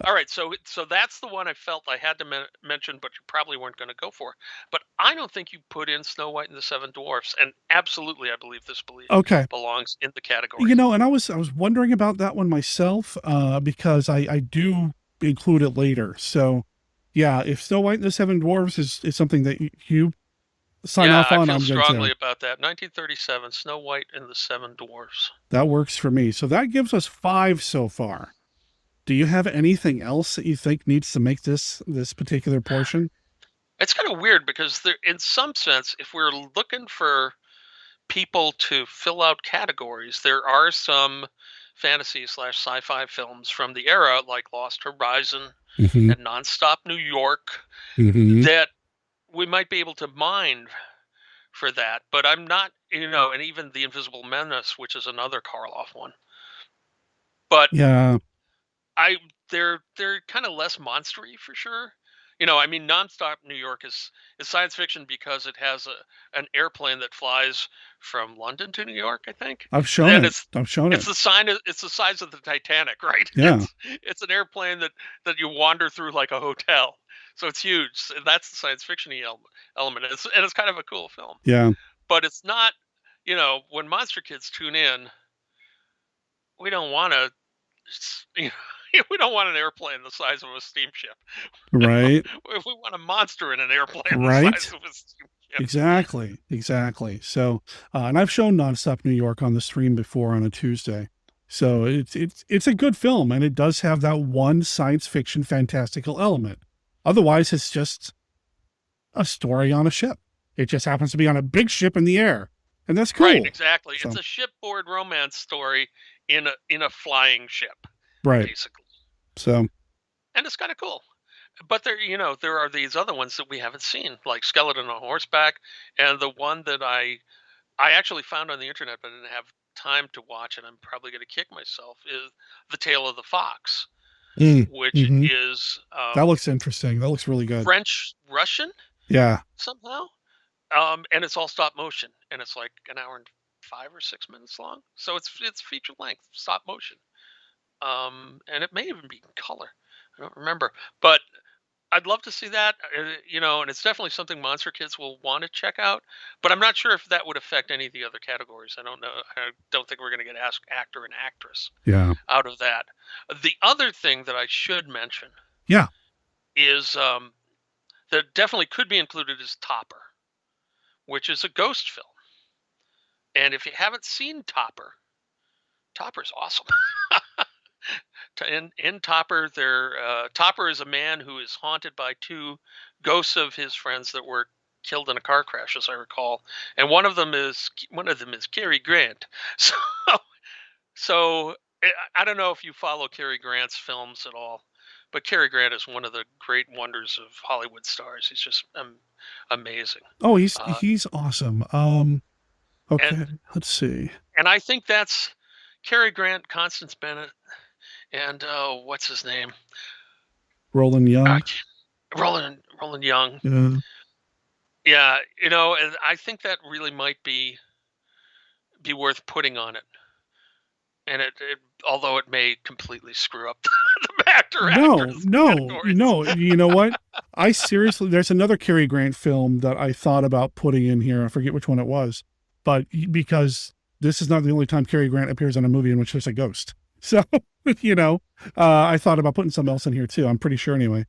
All right, so that's the one I felt I had to mention, but you probably weren't going to go for. But I don't think you put in Snow White and the Seven Dwarfs, and absolutely, I believe this Okay. belongs in the category. And I was wondering about that one myself, because I do include it later. So, yeah, if Snow White and the Seven Dwarfs is something that you sign off on, I I'm feel good strongly too. about that. 1937, Snow White and the Seven Dwarfs. That works for me. So that gives us 5 so far. Do you have anything else that you think needs to make this particular portion? It's kind of weird because there, in some sense, if we're looking for people to fill out categories, there are some fantasy / sci-fi films from the era, like Lost Horizon and Nonstop New York, that we might be able to mine for that. But I'm not, and even The Invisible Menace, which is another Karloff one. But yeah, they're kind of less monstery for sure. I mean, Nonstop New York is science fiction because it has an airplane that flies from London to New York, I think. I've shown And it. I've shown it. It's the size of the Titanic, right? Yeah. It's an airplane that you wander through like a hotel. So it's huge. And that's the science fiction-y element. And it's kind of a cool film. Yeah. But it's not, when Monster Kids tune in, we don't want to, we don't want an airplane the size of a steamship. Right. We want a monster in an airplane Right. the size of a steamship. Exactly. So, and I've shown Nonstop New York on the stream before on a Tuesday. So it's a good film, and it does have that one science fiction fantastical element. Otherwise, it's just a story on a ship. It just happens to be on a big ship in the air, and that's cool. Right, exactly. So, it's a shipboard romance story in a flying ship. right. Basically. So, and it's kind of cool. But there are these other ones that we haven't seen, like Skeleton on Horseback, and the one that I actually found on the internet but didn't have time to watch, and I'm probably going to kick myself, is The Tale of the Fox, which is that looks interesting. That looks really good. French Russian. Yeah. Somehow, and it's all stop motion, and it's like an hour and 5 or 6 minutes long, so it's feature length stop motion. And it may even be in color. I don't remember, but I'd love to see that, and it's definitely something Monster Kids will want to check out, but I'm not sure if that would affect any of the other categories. I don't know. I don't think we're going to get asked actor and actress out of that. The other thing that I should mention is that definitely could be included is Topper, which is a ghost film. And if you haven't seen Topper's awesome. In Topper, Topper is a man who is haunted by 2 ghosts of his friends that were killed in a car crash, as I recall, and one of them is Cary Grant. So I don't know if you follow Cary Grant's films at all, but Cary Grant is one of the great wonders of Hollywood stars. He's just amazing. Oh, he's awesome. Okay, let's see. And I think that's Cary Grant, Constance Bennett, and what's his name? Roland Young. Roland Young. Yeah. Yeah, and I think that really might be worth putting on it. And it although it may completely screw up the actor. No. You know what? I seriously, there's another Cary Grant film that I thought about putting in here. I forget which one it was, but because this is not the only time Cary Grant appears on a movie in which there's a ghost. So, I thought about putting something else in here too. I'm pretty sure anyway.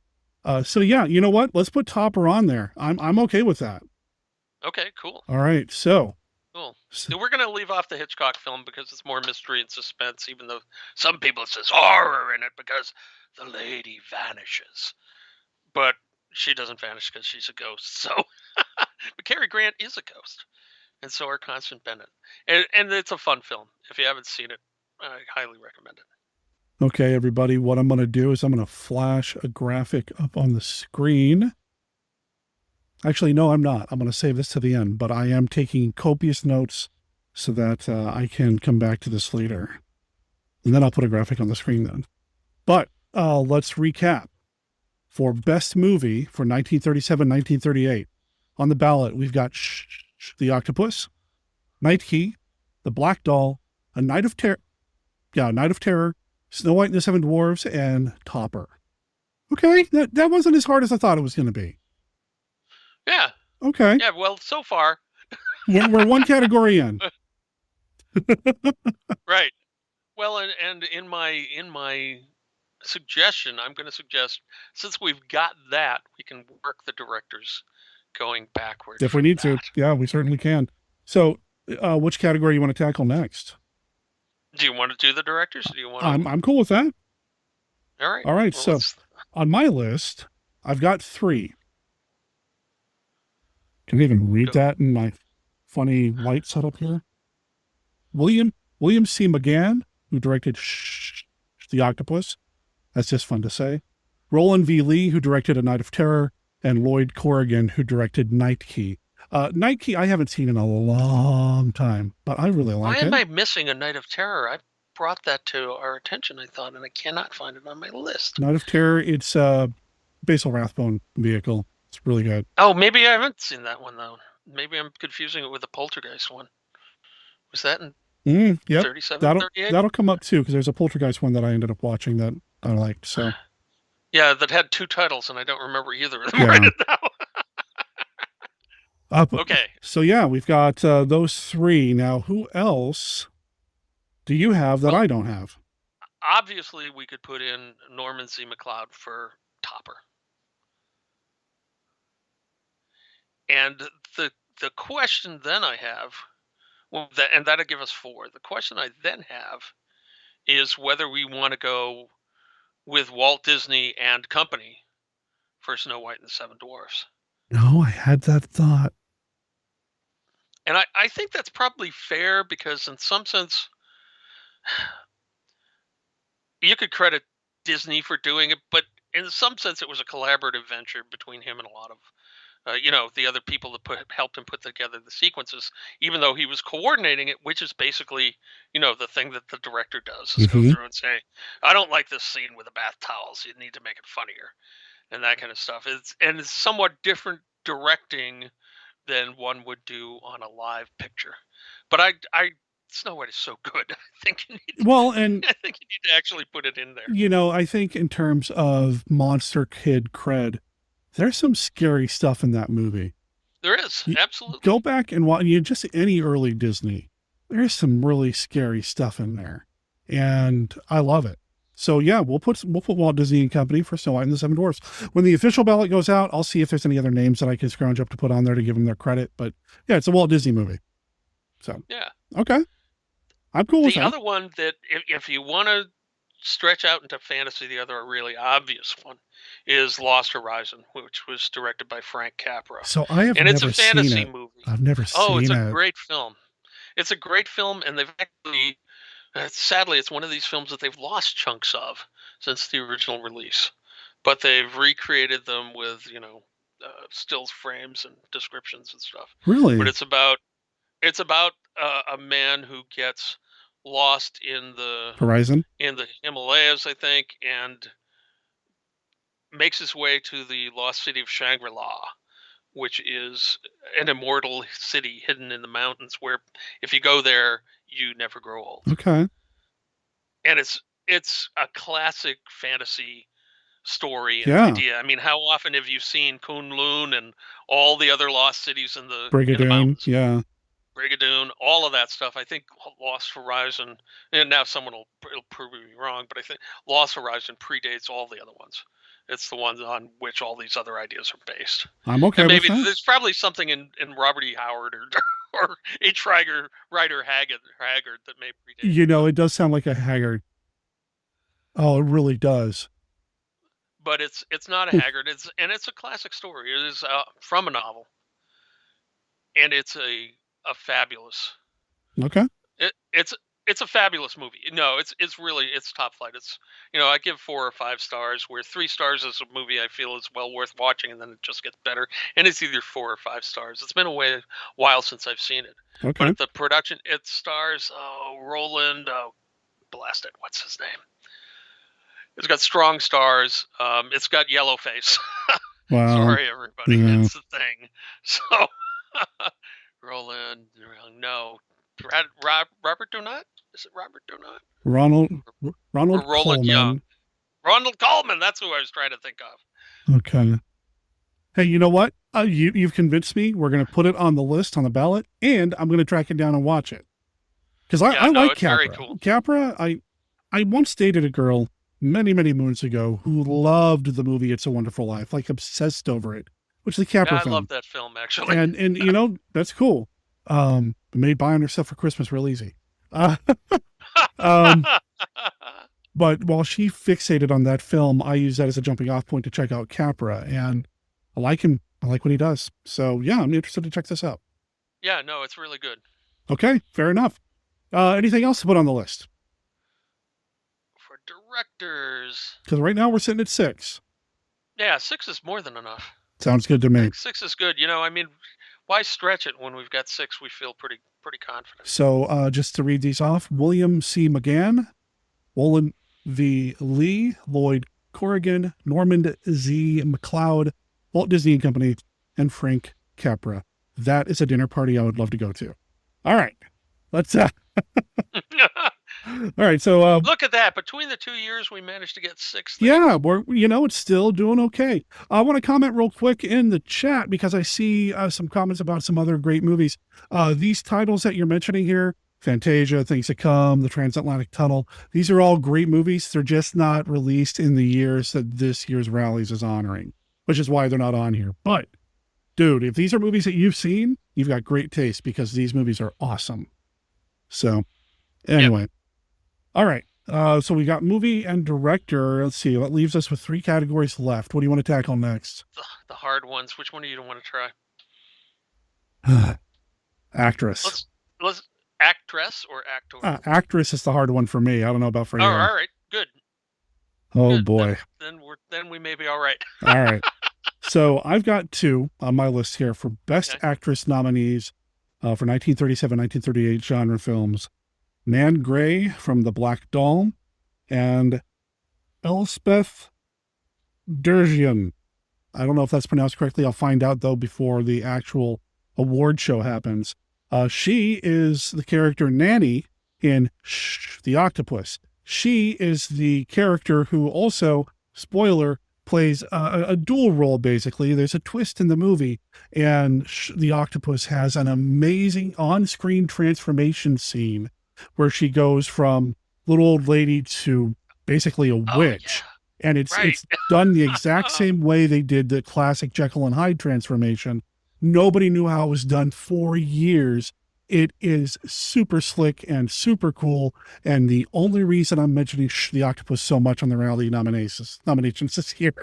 So yeah, you know what? Let's put Topper on there. I'm okay with that. Okay, cool. All right. So. Cool. So we're going to leave off the Hitchcock film because it's more mystery and suspense, even though some people says horror in it because the lady vanishes. But she doesn't vanish because she's a ghost. So, but Cary Grant is a ghost. And so are Constance Bennett. And it's a fun film. If you haven't seen it, I highly recommend it. Okay, everybody, what I'm going to do is I'm going to flash a graphic up on the screen. Actually, no, I'm not. I'm going to save this to the end, but I am taking copious notes so that I can come back to this later. And then I'll put a graphic on the screen then. But let's recap. For Best Movie for 1937-1938, on the ballot, we've got The Octopus, Night Key, The Black Doll, Night of Terror, Snow White and the Seven Dwarfs, and Topper. Okay, that wasn't as hard as I thought it was going to be. Yeah. Okay. Yeah, well, so far. We're one category in. Right. Well, and in my suggestion, I'm going to suggest, since we've got that, we can work the directors going backwards. If we need to. Yeah, we certainly can. So, which category you want to tackle next? Do you want to do the directors? Or do you want to... I'm cool with that. All right. All right. Well, So, on my list, I've got 3. Can I even read that in my funny light setup here? William C. McGann, who directed The Octopus. That's just fun to say. Roland V. Lee, who directed A Night of Terror, and Lloyd Corrigan, who directed Night Key. Night Key I haven't seen in a long time, but I really like it. Why am I missing A Night of Terror? I brought that to our attention, I thought, and I cannot find it on my list. Night of Terror, it's Basil Rathbone vehicle. It's really good. Oh, maybe I haven't seen that one, though. Maybe I'm confusing it with the Poltergeist one. Was that in Yep. 37, That'll 38? that'll come up too, because there's a Poltergeist one that I ended up watching that I liked. So Yeah, that had 2 titles, and I don't remember either of them Yeah. right now. Okay. So yeah, we've got those 3. Now, who else do you have that I don't have? Obviously, we could put in Norman C. MacLeod for Topper. And the question then I have, and that'll give us 4. The question I then have is whether we want to go with Walt Disney and Company for Snow White and the Seven Dwarfs. No, I had that thought. And I think that's probably fair, because in some sense, you could credit Disney for doing it, but in some sense it was a collaborative venture between him and a lot of the other people that helped him put together the sequences, even though he was coordinating it, which is basically, the thing that the director does is go through and say, I don't like this scene with the bath towels. You need to make it funnier and that kind of stuff. It's somewhat different directing than one would do on a live picture. But Snow White is so good. I think you need to actually put it in there. I think in terms of Monster Kid cred, there's some scary stuff in that movie. There is, absolutely. Go back and watch just any early Disney. There's some really scary stuff in there, and I love it. So yeah, we'll put Walt Disney and Company for Snow White and the Seven Dwarfs. When the official ballot goes out, I'll see if there's any other names that I can scrounge up to put on there to give them their credit. But yeah, it's a Walt Disney movie. So yeah, okay, I'm cool with that. The other one that if you want to stretch out into fantasy, the other really obvious one is Lost Horizon, which was directed by Frank Capra. So I have and never it's a fantasy seen it. movie. I've never seen it. Oh, it's a great film. It's a great film, and they've actually, sadly, it's one of these films that they've lost chunks of since the original release, but they've recreated them with stills frames and descriptions and stuff. Really? But it's about a man who gets lost in the Himalayas, I think, and makes his way to the lost city of Shangri-La, which is an immortal city hidden in the mountains where if you go there, you never grow old. Okay. And it's a classic fantasy story and idea. I mean, how often have you seen Kunlun and all the other lost cities in the mountains? Yeah. Brigadoon, all of that stuff. I think Lost Horizon, and now it'll prove me wrong, but I think Lost Horizon predates all the other ones. It's the ones on which all these other ideas are based. I'm okay and with maybe that. there's probably something in Robert E. Howard or H. Rider Haggard that may predate. It does sound like a Haggard. Oh, it really does. But it's not a Haggard. It's a classic story. It is from a novel, and it's a fabulous. Okay. It's a fabulous movie. No, it's top flight. It's I give 4 or 5 stars, where 3 stars is a movie I feel is well worth watching, and then it just gets better. And it's either 4 or 5 stars. It's been a while since I've seen it. Okay. But the production, it stars Roland. Blast it! What's his name? It's got strong stars. It's got Yellowface. Wow. Sorry, everybody. Yeah. It's the thing. So Roland. No. Robert Donat? Is it Robert Donat? Ronald Or Roland Coleman. Young. Ronald Coleman. That's who I was trying to think of. Okay. Hey, you know what? You've convinced me. We're going to put it on the list, on the ballot, and I'm going to track it down and watch it. Because I like it's Capra. very cool. Capra, I once dated a girl many, many moons ago who loved the movie It's a Wonderful Life, like obsessed over it, which is the Capra film. I love that film, actually. And you know, that's cool. Made buying her stuff for Christmas real easy. But while she fixated on that film, I use that as a jumping off point to check out Capra, and I like him. I like what he does. So yeah, I'm interested to check this out. Yeah, no, it's really good. Okay, fair enough. Anything else to put on the list? For directors. Because right now we're sitting at 6. Yeah, 6 is more than enough. Sounds good to me. 6 is good. You know, I mean, why stretch it when we've got 6? We feel pretty confident. So just to read these off: William C. McGann, Wolin V. Lee, Lloyd Corrigan, Normand Z. McLeod, Walt Disney and Company, and Frank Capra. That is a dinner party I would love to go to. All right, let's. All right, so look at that. Between the 2 years, we managed to get 6 things. Yeah, it's still doing okay. I want to comment real quick in the chat because I see some comments about some other great movies. These titles that you're mentioning here, Fantasia, Things to Come, The Transatlantic Tunnel, these are all great movies. They're just not released in the years that this year's Rallies is honoring, which is why they're not on here. But, dude, if these are movies that you've seen, you've got great taste because these movies are awesome. So, anyway. Yep. All right. So we got movie and director. Let's see. That leaves us with 3 categories left. What do you want to tackle next? The hard ones. Which one do you want to try? Actress. Let's actress or actor? Actress is the hard one for me. I don't know about for you. Oh, all right. Good. Oh, good. Boy. Then we may be all right. All right. So I've got 2 on my list here for Best Actress nominees for 1937, 1938 genre films. Nan Gray from The Black Doll and Elspeth Durgian. I don't know if that's pronounced correctly. I'll find out, though, before the actual award show happens. She is the character Nanny in Shh, the Octopus. She is the character who also, spoiler, plays a dual role, basically. There's a twist in the movie, and the Octopus has an amazing on-screen transformation scene where she goes from little old lady to basically a witch. Yeah. And it's done the exact same way they did the classic Jekyll and Hyde transformation. Nobody knew how it was done for years. It is super slick and super cool. And the only reason I'm mentioning the Octopus so much on the Rally nominations this year.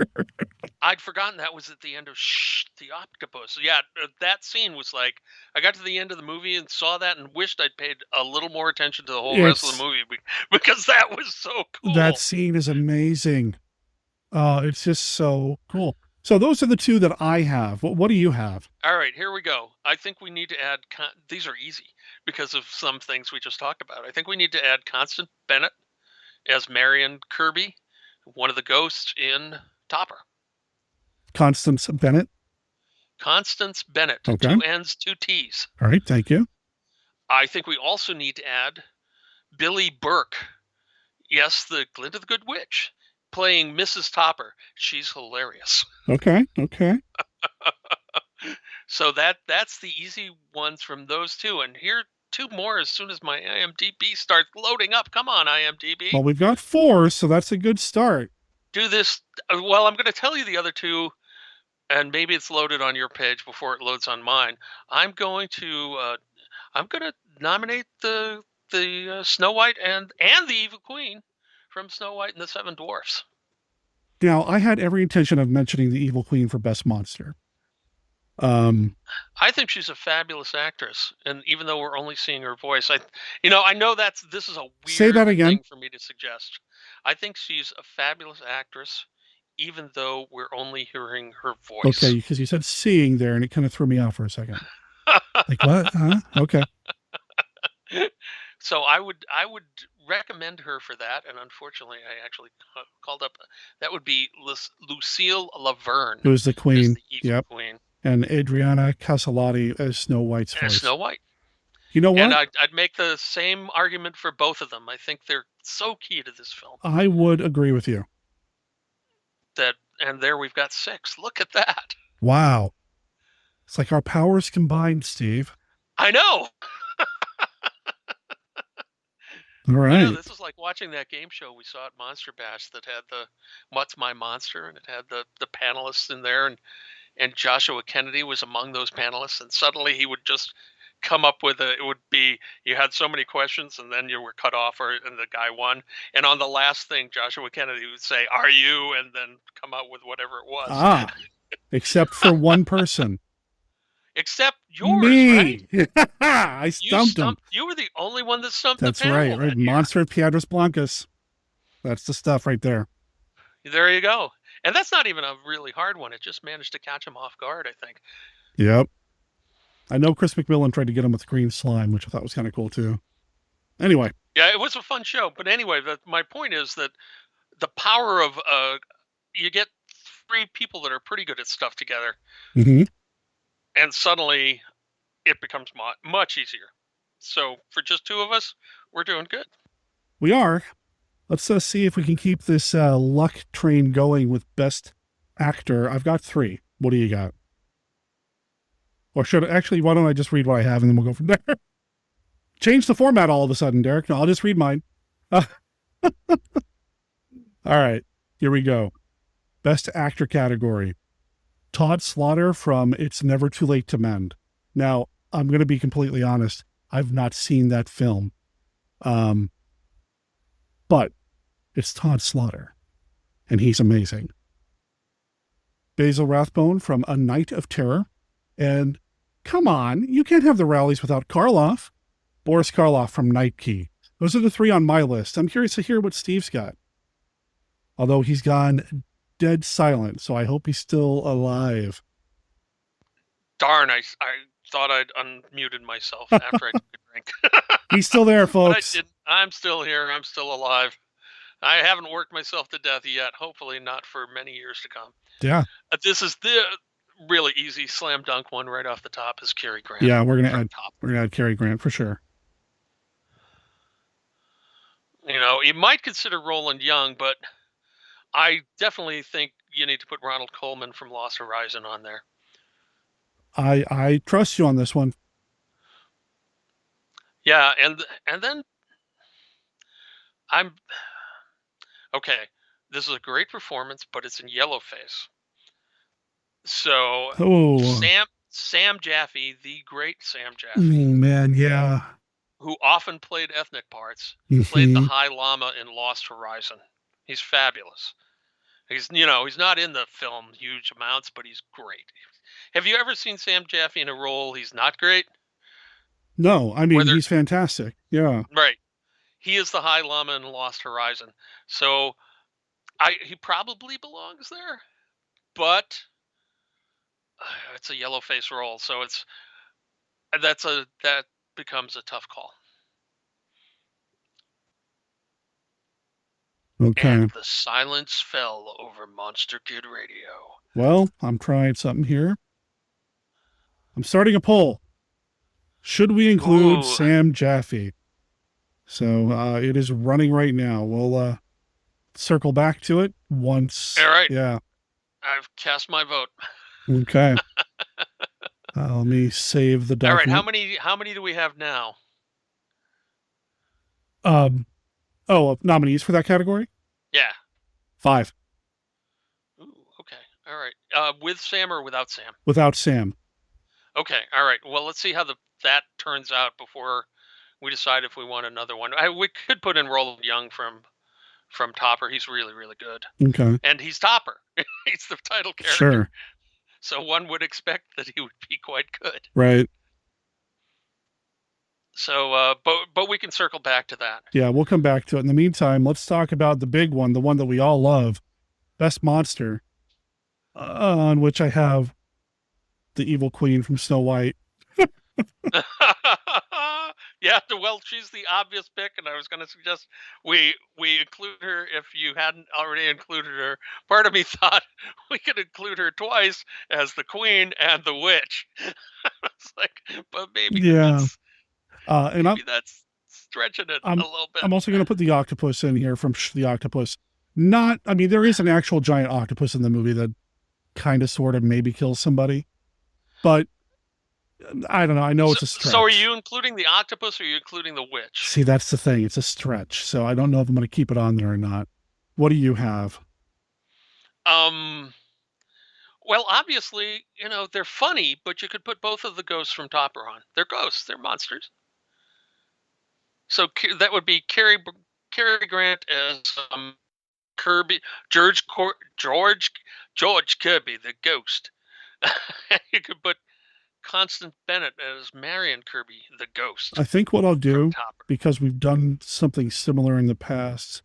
I'd forgotten that was at the end of the Octopus. Yeah, that scene was like, I got to the end of the movie and saw that and wished I'd paid a little more attention to the whole rest of the movie because that was so cool. That scene is amazing. It's just so cool. So those are the 2 that I have. What do you have? All right, here we go. I think we need to add, these are easy because of some things we just talked about. I think we need to add Constance Bennett as Marion Kirby, one of the ghosts in Topper. Constance Bennett? Constance Bennett. Okay. 2 N's, 2 T's. All right, thank you. I think we also need to add Billy Burke. Yes, the Glint of the Good Witch, playing Mrs. Topper. She's hilarious. Okay. So that's the easy ones from those 2. And here 2 more as soon as my IMDb starts loading up. Come on, IMDb. Well, we've got 4, so that's a good start. Do this. Well, I'm going to tell you the other 2, and maybe it's loaded on your page before it loads on mine. I'm going to nominate the Snow White and the Evil Queen from Snow White and the 7 Dwarfs. Now, I had every intention of mentioning the Evil Queen for Best Monster. I think she's a fabulous actress, and even though we're only seeing her voice, I know this is a weird thing for me to suggest. I think she's a fabulous actress, even though we're only hearing her voice. Okay, because you said seeing there, and it kind of threw me off for a second. Like what? Huh? Okay. So I would recommend her for that, and unfortunately, I actually called up. That would be Lucille Laverne, who's the queen? The Evil Queen. And Adriana Caselotti as Snow White's voice. Snow White. You know what? And I'd make the same argument for both of them. I think they're so key to this film. I would agree with you. And there we've got 6. Look at that. Wow. It's like our powers combined, Steve. I know. All right. I know, this is like watching that game show we saw at Monster Bash that had the What's My Monster, and it had the panelists in there, and Joshua Kennedy was among those panelists, and suddenly he would just come up with it would be, you had so many questions and then you were cut off, and the guy won. And on the last thing, Joshua Kennedy would say, "Are you?" and then come out with whatever it was. Except for one person. Except yours, me. Right? I stumped him. You were the only one that stumped That's the panel. right. Monster of Piedras Blancas. That's the stuff right there. There you go. And that's not even a really hard one. It just managed to catch him off guard, I think. Yep. I know Chris McMillan tried to get him with green slime, which I thought was kind of cool too. Anyway. Yeah, it was a fun show. But anyway, my point is that the power of you get 3 people that are pretty good at stuff together. Mm-hmm. And suddenly it becomes much easier. So for just 2 of us, we're doing good. We are. Let's see if we can keep this luck train going with Best Actor. I've got 3. What do you got? Or why don't I just read what I have and then we'll go from there? Change the format all of a sudden, Derek. No, I'll just read mine. All right, here we go. Best Actor category. Todd Slaughter from It's Never Too Late to Mend. Now, I'm going to be completely honest. I've not seen that film. But it's Todd Slaughter, and he's amazing. Basil Rathbone from A Night of Terror. And come on, you can't have the rallies without Karloff. Boris Karloff from Night Key. Those are the 3 on my list. I'm curious to hear what Steve's got. Although he's gone dead silent, so I hope he's still alive. Darn, I thought I'd unmuted myself after I took a drink. He's still there, folks. I'm still here. I'm still alive. I haven't worked myself to death yet. Hopefully not for many years to come. Yeah. This is the really easy slam dunk one right off the top is Cary Grant. Yeah, we're gonna add Cary Grant for sure. You know, you might consider Roland Young, but I definitely think you need to put Ronald Colman from Lost Horizon on there. I trust you on this one. Yeah, and then I'm okay. This is a great performance, but it's in yellowface. So Sam Jaffe, the great Sam Jaffe. Oh man, yeah. Who often played ethnic parts, played the High Lama in Lost Horizon. He's fabulous. He's not in the film huge amounts, but he's great. Have you ever seen Sam Jaffe in a role he's not great? No, I mean, he's fantastic. Yeah. Right. He is the High Lama in Lost Horizon. So he probably belongs there, but it's a yellow face role. So that becomes a tough call. Okay. And the silence fell over Monster Kid Radio. Well, I'm trying something here. I'm starting a poll. Should we include Sam Jaffe? So it is running right now. We'll circle back to it once. All right. Yeah. I've cast my vote. Okay. Let me save the document. All right. How many do we have now? Nominees for that category? Yeah. 5. Ooh, okay. All right. With Sam or without Sam? Without Sam. Okay. All right. Well, let's see how that turns out before we decide if we want another one. We could put in Roland Young from Topper. He's really, really good. Okay. And he's Topper. He's the title character. Sure. So one would expect that he would be quite good. Right. So, but we can circle back to that. Yeah, we'll come back to it. In the meantime, let's talk about the big one, the one that we all love, Best Monster, on which I have the evil queen from Snow White. Yeah, well, she's the obvious pick, and I was going to suggest we include her if you hadn't already included her. Part of me thought we could include her twice as the queen and the witch. It's like, but maybe And Maybe that's stretching it a little bit. I'm also going to put the octopus in here from the Octopus. There is an actual giant octopus in the movie that kind of sort of maybe kills somebody, but I don't know. I know it's a stretch. So are you including the octopus or are you including the witch? See, that's the thing. It's a stretch. So I don't know if I'm going to keep it on there or not. What do you have? Well, obviously, they're funny, but you could put both of the ghosts from Topper on. They're ghosts. They're monsters. So that would be Cary Grant as Kirby, George Kirby, the ghost. You could put Constance Bennett as Marion Kirby, the ghost. I think what I'll do, because we've done something similar in the past,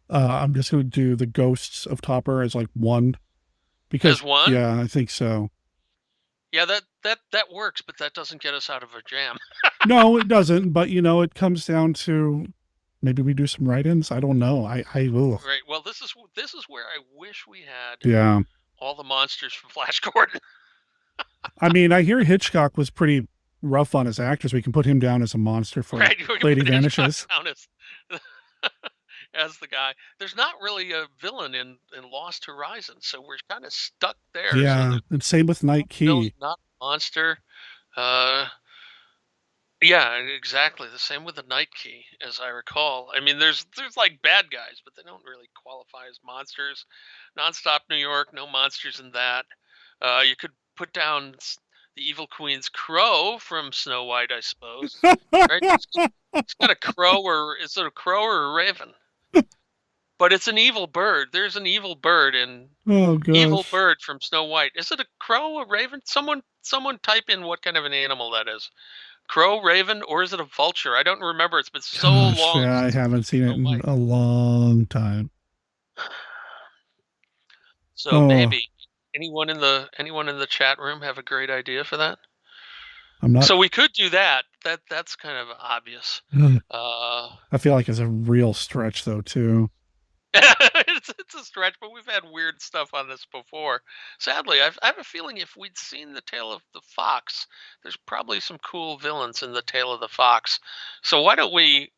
I'm just going to do the ghosts of Topper as like one. Because, as one? Yeah, I think so. Yeah, that works, but that doesn't get us out of a jam. No, it doesn't. But it comes down to maybe we do some write-ins. I don't know. I will. Right. Well, this is where I wish we had all the monsters from Flash Gordon. I hear Hitchcock was pretty rough on his actors. We can put him down as a monster for Lady Vanishes. As the guy. There's not really a villain in Lost Horizons, so we're kind of stuck there. Yeah, so and same with Night Key. Not a monster. Yeah, exactly. The same with the Night Key, as I recall. There's like bad guys, but they don't really qualify as monsters. Nonstop New York, no monsters in that. You could put down the Evil Queen's crow from Snow White, I suppose. Right? It's got a crow, or is it a crow or a raven? But it's an evil bird. There's an evil bird in Evil Bird from Snow White. Is it a crow, a raven? Someone type in what kind of an animal that is. Crow, raven, or is it a vulture? I don't remember. It's been so long. Yeah, I haven't seen it in a long time. So maybe anyone in the chat room have a great idea for that? I'm not. So we could do that. That's kind of obvious. I feel like it's a real stretch though too. It's a stretch, but we've had weird stuff on this before. Sadly, I have a feeling if we'd seen The Tale of the Fox, there's probably some cool villains in The Tale of the Fox. So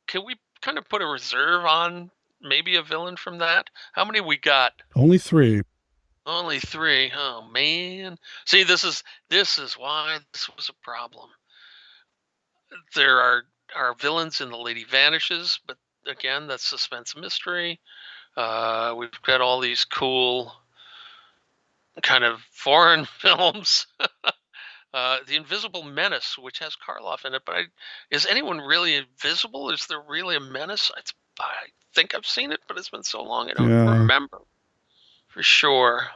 can we kind of put a reserve on maybe a villain from that? How many we got? Only 3. Only 3. Oh man. See, this is why this was a problem. There are villains in The Lady Vanishes, but again, that's suspense mystery. We've got all these cool kind of foreign films. The Invisible Menace, which has Karloff in it, but is anyone really invisible? Is there really a menace? I think I've seen it, but it's been so long I don't remember for sure.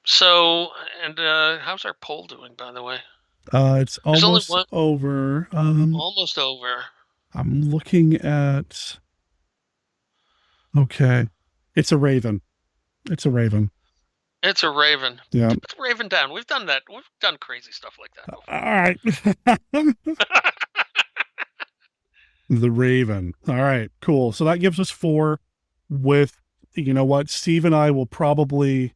So, and how's our poll doing, by the way? It's almost over. Almost over. I'm looking at. Okay, it's a raven. It's a raven. It's a raven. Yeah. Put Raven down. We've done that. We've done crazy stuff like that before. All right. The Raven. All right, cool. So that gives us 4 with, what, Steve and I will probably,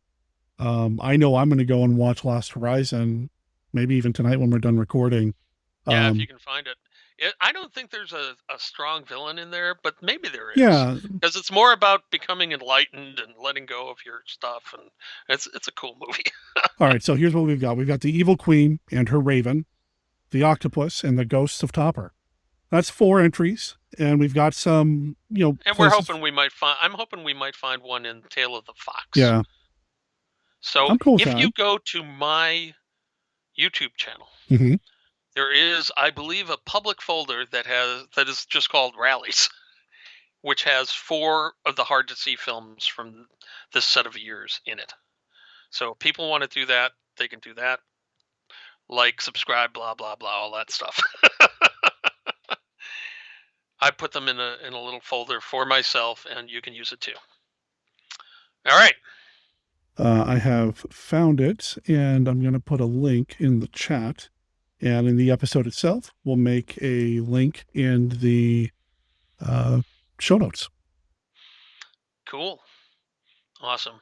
I know I'm going to go and watch Lost Horizon, maybe even tonight when we're done recording. Yeah, if you can find it. I don't think there's a strong villain in there, but maybe there is. Yeah. Because it's more about becoming enlightened and letting go of your stuff, and it's a cool movie. All right, so here's what we've got. We've got the Evil Queen and her Raven, the Octopus, and the Ghosts of Topper. That's 4 entries, and we've got some, And we're hoping we might find. I'm hoping we might find one in Tale of the Fox. Yeah. So I'm cool with if that. you go to my YouTube channel, there is, I believe, a public folder that is just called Rallies, which has 4 of the hard to see films from this set of years in it. So if people want to do that, they can do that. Like, subscribe, blah blah blah, all that stuff. I put them in a little folder for myself, and you can use it too. All right. I have found it, and I'm going to put a link in the chat. And in the episode itself, we'll make a link in the show notes. Cool. Awesome.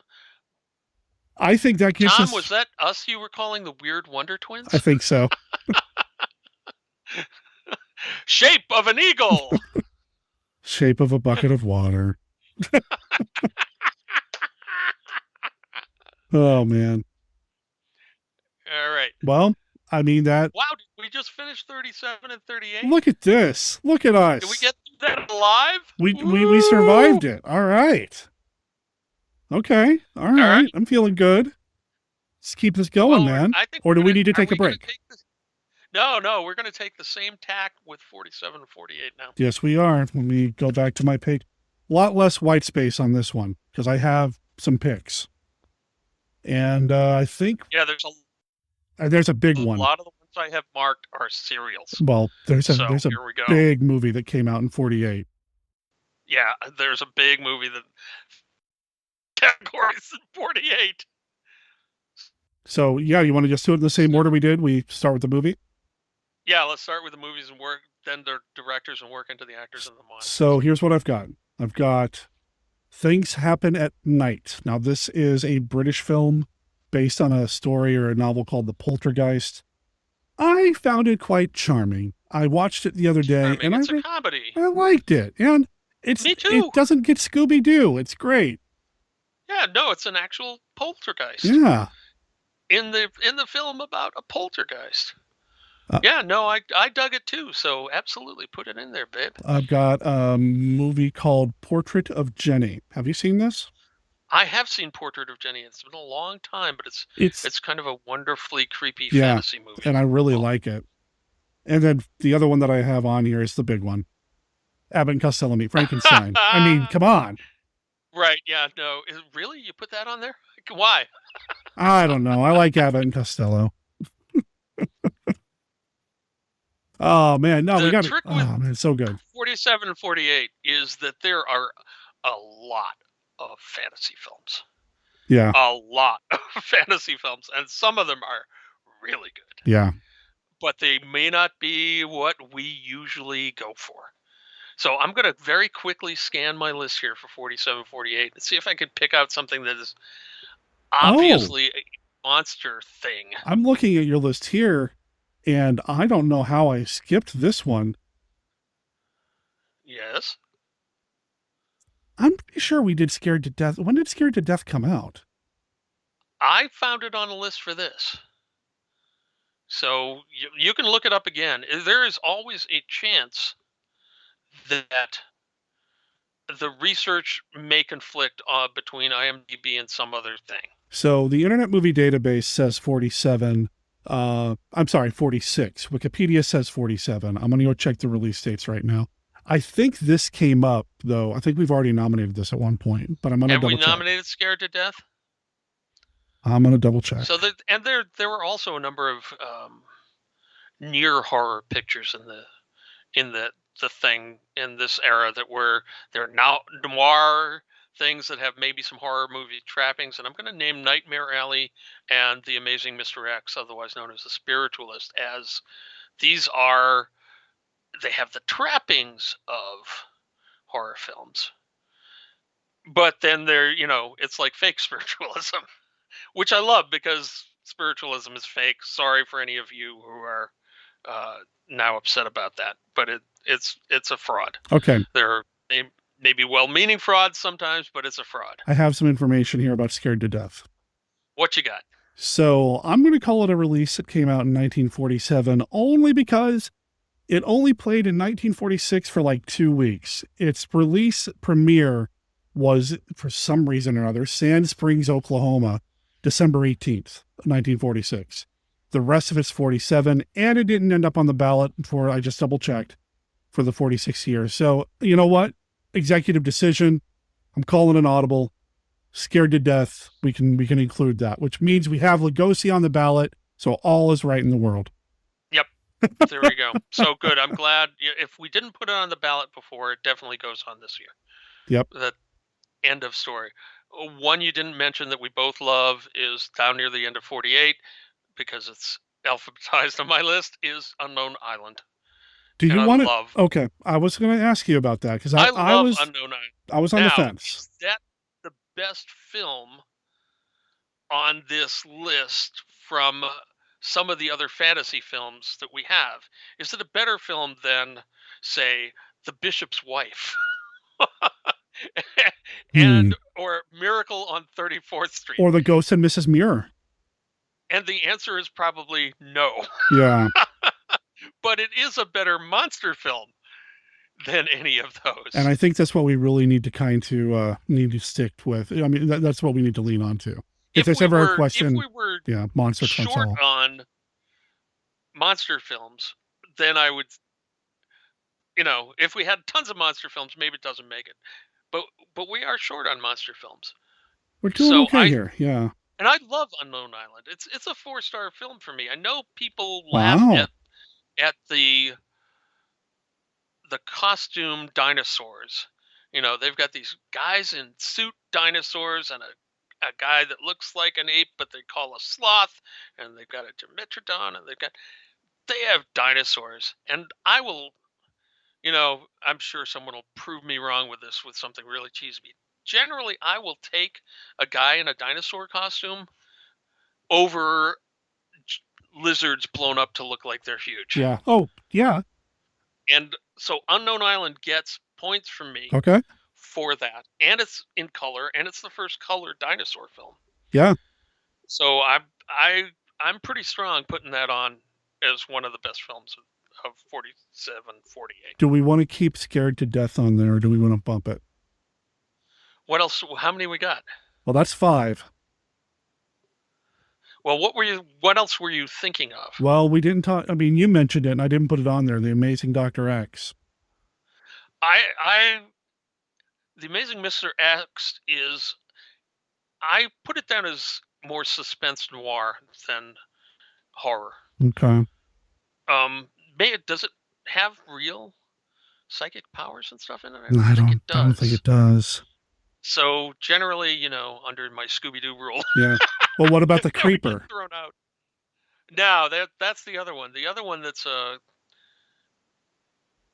I think that gives Tom, us... was that us you were calling the Weird Wonder Twins? I think so. Shape of an Eagle. Shape of a bucket of water. Oh, man. All right. Well, I mean that. Wow, did we just finish 37 and 38? Look at this. Look at us. Did we get that alive? We survived it. All right. Okay. All right. I'm feeling good. Let's keep this going, man. Or do we need to take a break? No, we're going to take the same tack with 47 and 48 now. Yes, we are. Let me go back to my page. A lot less white space on this one because I have some picks. And I think there's a big one. A lot of the ones I have marked are serials. Well, there's a big movie that came out in 48. Yeah, there's a big movie that categories in 48. So, yeah, you want to just do it in the same order we did? We start with the movie? Yeah, let's start with the movies and work, then the directors and work into the actors and the monsters. So here's what I've got. I've got Things Happen at Night. Now, this is a British film based on a story or a novel called The Poltergeist. I found it quite charming. I watched it the other day, and it's a comedy. I liked it. And Me too. It doesn't get Scooby-Doo. It's great. Yeah, no, it's an actual poltergeist. Yeah. In the film about a poltergeist. I dug it too, so absolutely put it in there, babe. I've got a movie called Portrait of Jenny. Have you seen this? I have seen Portrait of Jenny. It's been a long time, but it's kind of a wonderfully creepy fantasy movie. And I really like it. And then the other one that I have on here is the big one. Abbott and Costello Meet Frankenstein. I mean, come on. Right, yeah, no. Really? You put that on there? Why? I don't know. I like Abbott and Costello. Oh, man. No, we got it. Oh, man, it's so good. 47 and 48 is that there are a lot of fantasy films. Yeah. A lot of fantasy films, and some of them are really good. Yeah. But they may not be what we usually go for. So I'm going to very quickly scan my list here for 47, 48 and see if I can pick out something that is obviously a monster thing. I'm looking at your list here, and I don't know how I skipped this one. Yes. I'm pretty sure we did Scared to Death. When did Scared to Death come out? I found it on a list for this. So you can look it up again. There is always a chance that the research may conflict between IMDb and some other thing. So the Internet Movie Database says 47. I'm sorry, 46. Wikipedia says 47. I'm going to go check the release dates right now. I think this came up, though. I think we've already nominated this at one point, but I'm going to double check. Have we nominated Scared to Death? I'm going to double check. So there were also a number of near horror pictures in the thing in this era that they're now noir things that have maybe some horror movie trappings, and I'm going to name Nightmare Alley and The Amazing Mr. X, otherwise known as The Spiritualist, as they have the trappings of horror films, but then it's like fake spiritualism, which I love because spiritualism is fake. Sorry for any of you who are now upset about that, but it's a fraud. Okay. They may be well-meaning frauds sometimes, but it's a fraud. I have some information here about Scared to Death. What you got? So I'm going to call it a release that came out in 1947 only because it only played in 1946 for like 2 weeks. Its release premiere was, for some reason or other, Sand Springs, Oklahoma, December 18th, 1946. The rest of it's 47, and it didn't end up on the ballot for, I just double-checked, for the 46 years. So, you know what? Executive decision. I'm calling an audible. Scared to Death. We can include that, which means we have Lugosi on the ballot, so all is right in the world. Yep. There we go. So good. I'm glad. If we didn't put it on the ballot before, it definitely goes on this year. Yep. That end of story. One you didn't mention that we both love is down near the end of 48, because it's alphabetized on my list, is Unknown Island. Do you want to? Okay, I was going to ask you about that because I love Unknown Island. I was on the fence. Is that the best film on this list from some of the other fantasy films that we have. Is it a better film than, say, The Bishop's Wife? Or Miracle on 34th Street? Or The Ghost and Mrs. Muir. And the answer is probably no. Yeah. But it is a better monster film than any of those. And I think that's what we really need to stick with. I mean, that's what we need to lean on to. If there's ever a question, if we were monster short console. on monster films, then I would, if we had tons of monster films, maybe it doesn't make it. But we are short on monster films. We're doing okay here, yeah. And I love Unknown Island. It's a 4-star film for me. I know people laugh at the costume dinosaurs. They've got these guys in suit dinosaurs and a guy that looks like an ape, but they call a sloth, and they've got a Dimetrodon, and they have dinosaurs. And I will, I'm sure someone will prove me wrong with this with something really cheesy. Generally, I will take a guy in a dinosaur costume over lizards blown up to look like they're huge. Yeah. Oh, yeah. And so Unknown Island gets points from me for that. And it's in color, and it's the first color dinosaur film. Yeah. So I'm pretty strong putting that on as one of the best films of 47, 48. Do we want to keep Scared to Death on there, or do we want to bump it? What else? How many we got? Well, that's 5. Well, what else were you thinking of? Well, we didn't talk. I mean, you mentioned it, and I didn't put it on there. The Amazing Dr. X. The Amazing Mr. X is, I put it down as more suspense noir than horror. Okay. Does it have real psychic powers and stuff in it? I don't think it does. So generally, under my Scooby-Doo rule. Yeah. Well, what about the Creeper? Thrown out. No, that's the other one. The other one that's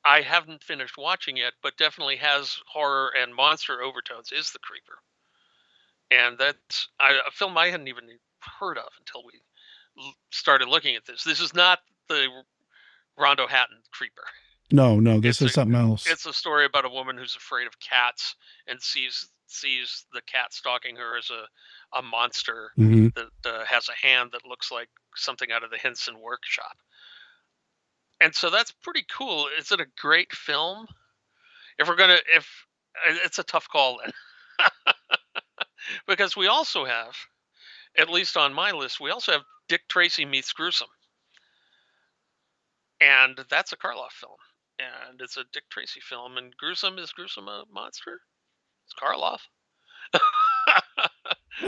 I haven't finished watching yet, but definitely has horror and monster overtones, is The Creeper. And that's a film I hadn't even heard of until we started looking at this. This is not the Rondo Hatton Creeper. No, this is something else. It's a story about a woman who's afraid of cats and sees the cat stalking her as a monster that has a hand that looks like something out of the Henson workshop. And so that's pretty cool. Is it a great film? If it's a tough call then. Because we also have, at least on my list, we also have Dick Tracy Meets Gruesome. And that's a Karloff film. And it's a Dick Tracy film. And is Gruesome a monster? It's Karloff.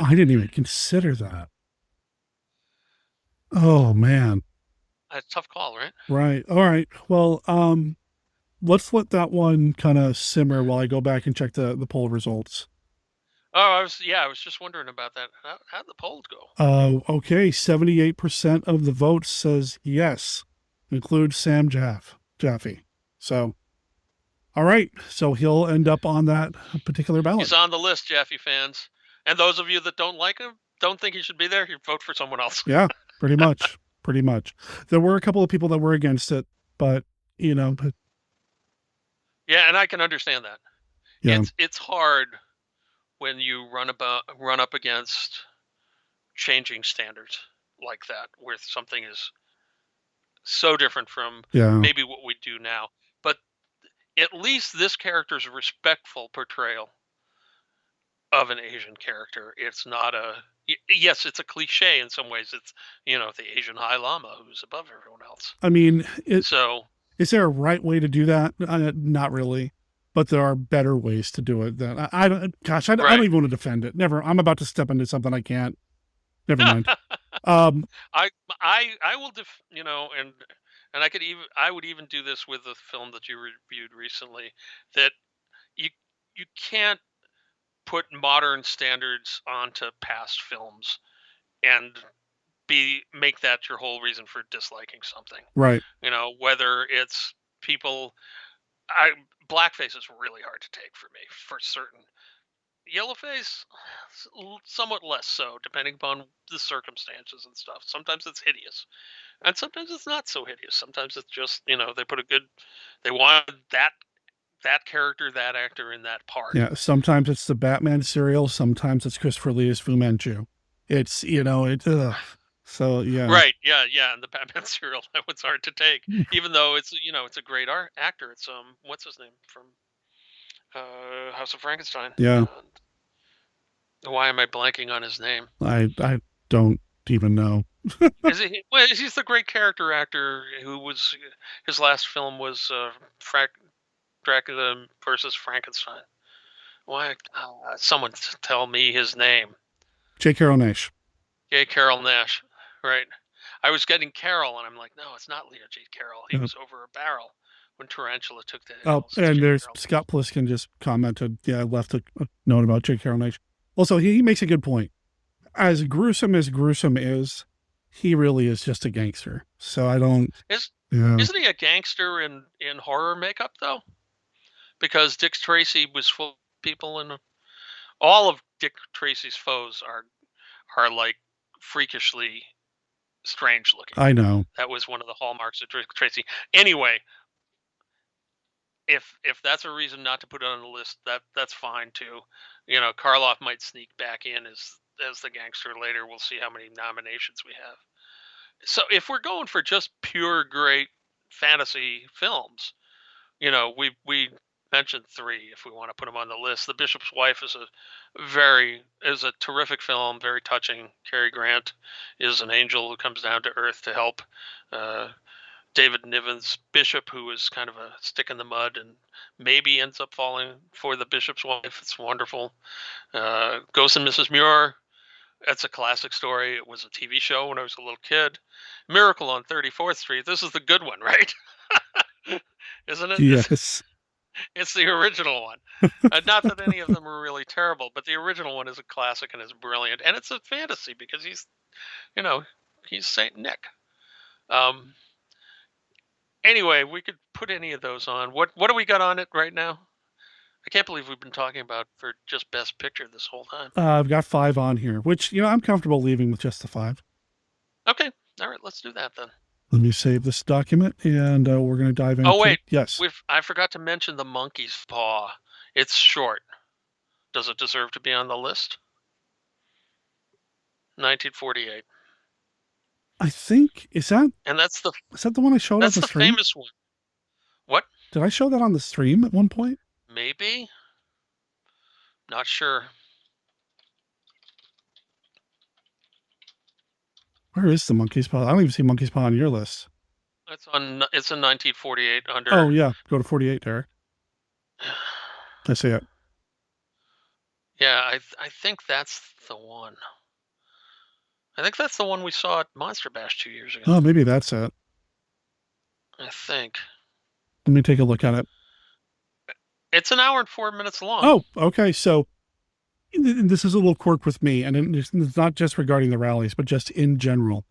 I didn't even consider that. Oh, man. That's a tough call, right? Right. All right. Well, let's let that one kind of simmer while I go back and check the poll results. Oh, I was just wondering about that. How'd the polls go? Okay. 78% of the votes says yes. Includes Sam Jaffe. So, all right. So he'll end up on that particular ballot. He's on the list, Jaffe fans. And those of you that don't like him, don't think he should be there, you vote for someone else. Yeah, pretty much. Pretty much. There were a couple of people that were against it, but yeah, and I can understand that. Yeah. It's hard when you run up against changing standards like that, where something is so different from maybe what we do now. But at least this character's respectful portrayal of an Asian character. It's not yes, it's a cliche in some ways. It's, the Asian High Lama who's above everyone else. I mean, is there a right way to do that? Not really, but there are better ways to do it. That I don't even want to defend it. Never. I'm about to step into something I can't. Never mind. I will, and I would even do this with the film that you reviewed recently, that you can't put modern standards onto past films and make that your whole reason for disliking something. Right. Whether it's people, blackface is really hard to take for me, for certain. Yellowface, somewhat less so, depending upon the circumstances and stuff. Sometimes it's hideous, and sometimes it's not so hideous. Sometimes it's just, they wanted that character, that actor in that part. Yeah, sometimes it's the Batman serial, sometimes it's Christopher Lee as Fu Manchu. It's, so yeah. Right, yeah, and the Batman serial, that one's hard to take, even though it's a great actor. It's what's his name from House of Frankenstein? Yeah. Why am I blanking on his name? I don't even know. Is he? Well, he's the great character actor who was his last film was Dracula versus Frankenstein. Why? Someone tell me his name. J. Carrol Naish. J. Carrol Naish. Right. I was getting Carol, and I'm like, no, it's not Leo J. Carroll. He was over a barrel when Tarantula took the Oh, and there's Scott Pliskin just commented. Yeah, I left a note about J. Carrol Naish. Also, he makes a good point. As gruesome is, he really is just a gangster. So I don't. Isn't he a gangster in horror makeup though? Because Dick Tracy was full of people, and all of Dick Tracy's foes are like freakishly strange looking. I know. That was one of the hallmarks of Dick Tracy. Anyway, if that's a reason not to put it on the list, that's fine too. Karloff might sneak back in as the gangster later. We'll see how many nominations we have. So if we're going for just pure great fantasy films, we mentioned 3 if we want to put them on the list. The Bishop's Wife is a terrific film, very touching. Cary Grant is an angel who comes down to earth to help David Niven's bishop, who is kind of a stick in the mud and maybe ends up falling for the bishop's wife. It's wonderful. Ghost and Mrs. Muir. That's a classic story. It was a TV show when I was a little kid. Miracle on 34th Street. This is the good one, right? Isn't it? Yes. It's the original one. Not that any of them are really terrible, but the original one is a classic and is brilliant. And it's a fantasy because he's Saint Nick. Anyway, we could put any of those on. What do we got on it right now? I can't believe we've been talking about for just Best Picture this whole time. I've got 5 on here, which, I'm comfortable leaving with just the 5. Okay. All right. Let's do that then. Let me save this document, and we're going to dive into... Oh, wait. Yes. I forgot to mention The Monkey's Paw. It's short. Does it deserve to be on the list? 1948. I think, is that the one I showed on the stream? That's the famous one. What? Did I show that on the stream at one point? Maybe. Not sure. Where is the Monkey's Paw? I don't even see Monkey's Paw on your list. It's in 1948 under... Oh, yeah. Go to 48, Derek. I see it. Yeah, I think that's the one. I think that's the one we saw at Monster Bash 2 years ago. Oh, maybe that's it. I think. Let me take a look at it. It's an hour and 4 minutes long. Oh, okay. So this is a little quirk with me, and it's not just regarding the rallies, but just in general.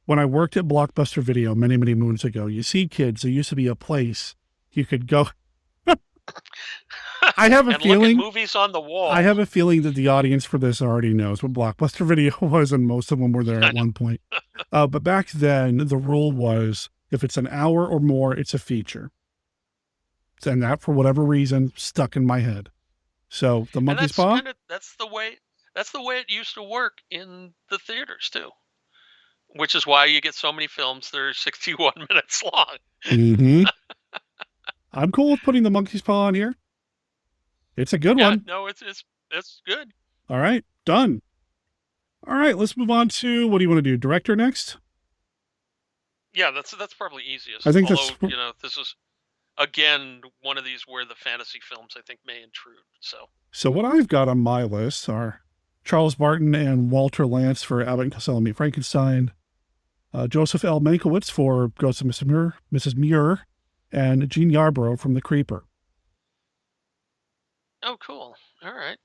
When I worked at Blockbuster Video many, many moons ago, you see, kids, there used to be a place you could go. I have a and feeling look at movies on the wall. I have a feeling that the audience for this already knows what Blockbuster Video was, and most of them were there at one point. But back then, the rule was if it's an hour or more, it's a feature. And that, for whatever reason, stuck in my head. So the Monkey's Paw. That's the way it used to work in the theaters too. Which is why you get so many films that are 61 minutes long. Mm-hmm. I'm cool with putting the Monkey's Paw on here. It's a good one. No, it's good. All right, done. All right, let's move on to, what do you want to do? Director next? Yeah, that's probably easiest. I think this is again one of these where the fantasy films I think may intrude. So what I've got on my list are Charles Barton and Walter Lantz for Abbott and Costello Meet Frankenstein, Joseph L. Mankiewicz for Ghost of Mrs. Muir, and Gene Yarbrough from The Creeper. Oh, cool. All right.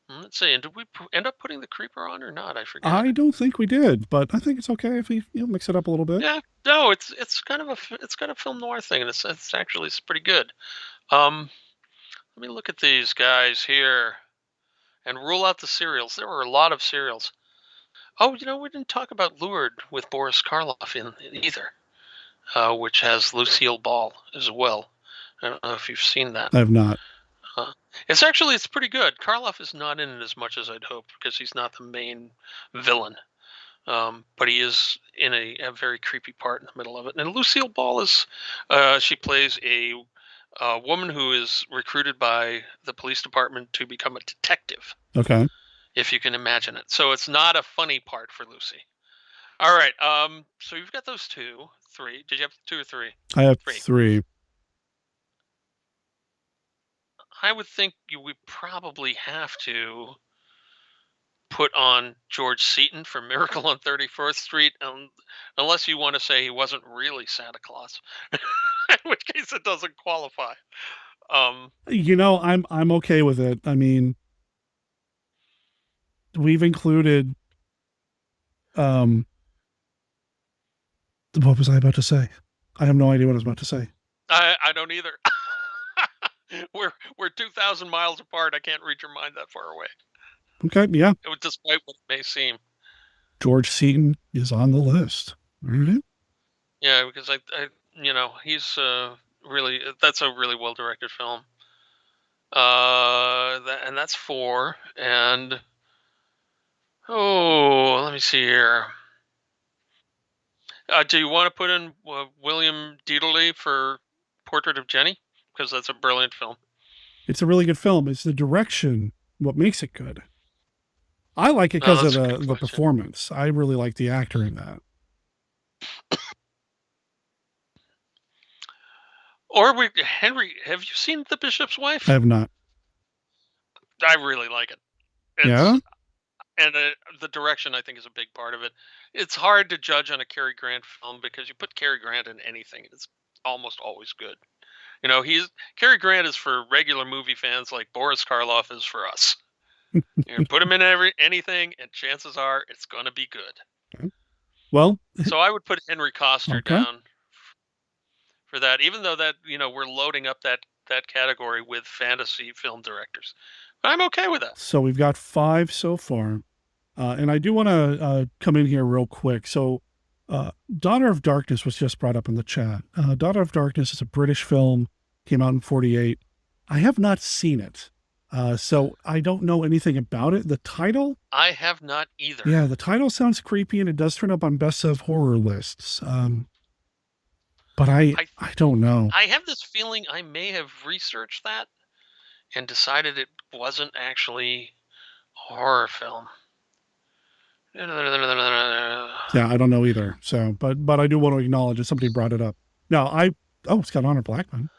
Let's see. And did we end up putting The Creeper on or not? I forget. I don't think we did, but I think it's okay if we mix it up a little bit. Yeah. No, it's kind of a film noir thing, and it's pretty good. Let Let me look at these guys here and rule out the serials. There were a lot of serials. Oh, we didn't talk about Lured with Boris Karloff in either, which has Lucille Ball as well. I don't know if you've seen that. I have not. It's pretty good. Karloff is not in it as much as I'd hoped because he's not the main villain. But he is in a very creepy part in the middle of it. And Lucille Ball is, she plays a woman who is recruited by the police department to become a detective. Okay. If you can imagine it. So it's not a funny part for Lucy. All right. So you've got those 3. Did you have 2 or 3? I have 3. I would think you would probably have to put on George Seaton for Miracle on 34th Street, unless you want to say he wasn't really Santa Claus, in which case it doesn't qualify. I'm okay with it. I mean, we've included. What was I about to say? I have no idea what I was about to say. I don't either. We're 2,000 miles apart. I can't read your mind that far away. Okay, yeah. Despite what it may seem. George Seaton is on the list. Mm-hmm. Yeah, because I he's really, that's a really well directed film. And that's 4. And let me see here. Do you want to put in William Deedley for Portrait of Jenny? Because that's a brilliant film. It's a really good film. It's the direction what makes it good. I like it because of the performance. I really like the actor in that. Henry, have you seen The Bishop's Wife? I have not. I really like it. Yeah? And the direction, I think, is a big part of it. It's hard to judge on a Cary Grant film because you put Cary Grant in anything, it's almost always good. Cary Grant is for regular movie fans like Boris Karloff is for us. Put him in anything, and chances are it's going to be good. Okay. Well, so I would put Henry Koster down for that, even though that we're loading up that category with fantasy film directors. But I'm okay with that. So we've got 5 so far, and I do want to come in here real quick. So, Daughter of Darkness was just brought up in the chat. Daughter of Darkness is a British film, came out in 1948. I have not seen it. So I don't know anything about it. The title? I have not either. Yeah, the title sounds creepy, and it does turn up on best of horror lists. But I don't know. I have this feeling I may have researched that and decided it wasn't actually a horror film. Yeah, I don't know either. So, but I do want to acknowledge that somebody brought it up. Now, it's got Honor Blackman.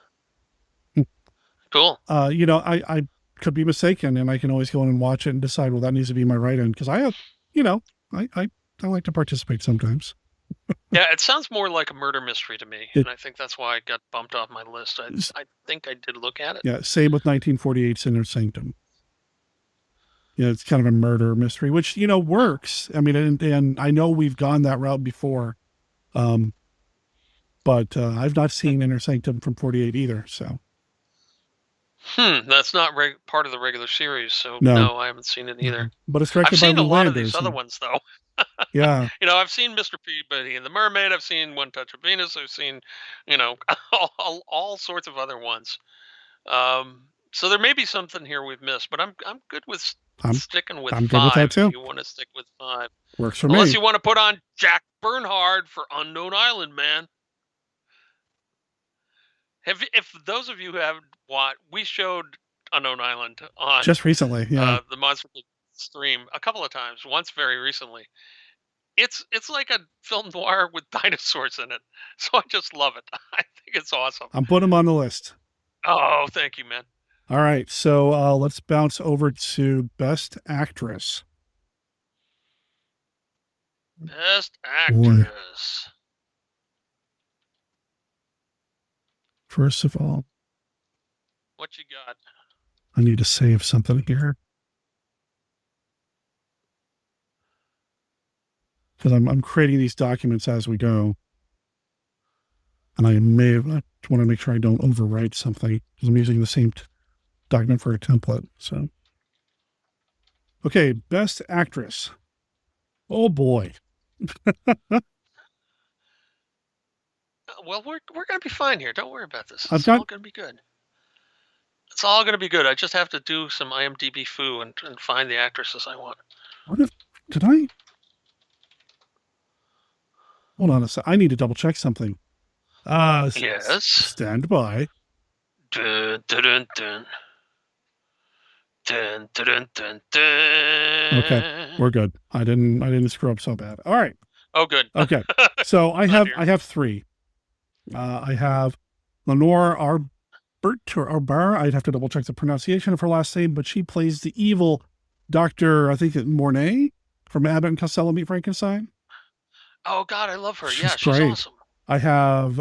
Cool. I could be mistaken, and I can always go in and watch it and decide, well, that needs to be my write-in, because I have, I like to participate sometimes. Yeah, it sounds more like a murder mystery to me, and I think that's why it got bumped off my list. I think I did look at it. Yeah, same with 1948's Inner Sanctum. It's kind of a murder mystery, which, works. I mean, and I know we've gone that route before, but I've not seen Inner Sanctum from 48 either, so. That's not part of the regular series, so no, I haven't seen it either. But it's directed I've by seen a lot of Landers, these other ones, though. Yeah. I've seen Mr. Peabody and the Mermaid. I've seen One Touch of Venus. I've seen, all sorts of other ones. So there may be something here we've missed, but I'm good with sticking with 5. Good with that too. If you want to stick with 5, works for me. Unless you want to put on Jack Bernhard for Unknown Island, man. If those of you who haven't watched, we showed Unknown Island on just recently, yeah, the Monster stream a couple of times. Once very recently. It's like a film noir with dinosaurs in it, so I just love it. I think it's awesome. I'm putting them on the list. Oh, thank you, man. All right, so let's bounce over to Best Actress. Best Actress. Boy. First of all, what you got? I need to save something here. Because I'm creating these documents as we go. And I want to make sure I don't overwrite something because I'm using the same document for a template. So, okay, best actress. Oh boy. Well, we're going to be fine here. Don't worry about this. I've It's got- all going to be good. It's all going to be good. I just have to do some IMDb foo and find the actresses I want. What if, did I? Hold on a sec. I need to double check something. Yes. Stand by. Dun, dun, dun, dun. Dun, dun, dun, dun, dun. Okay, we're good. I didn't screw up so bad. All right. Oh, good. Okay. So I have three. I have Lenore Arbert or Arbar. I'd have to double check the pronunciation of her last name, but she plays the evil Dr. I think Mornay from Abbott and Costello Meet Frankenstein. Oh, God, I love her. She's She's great. awesome. I have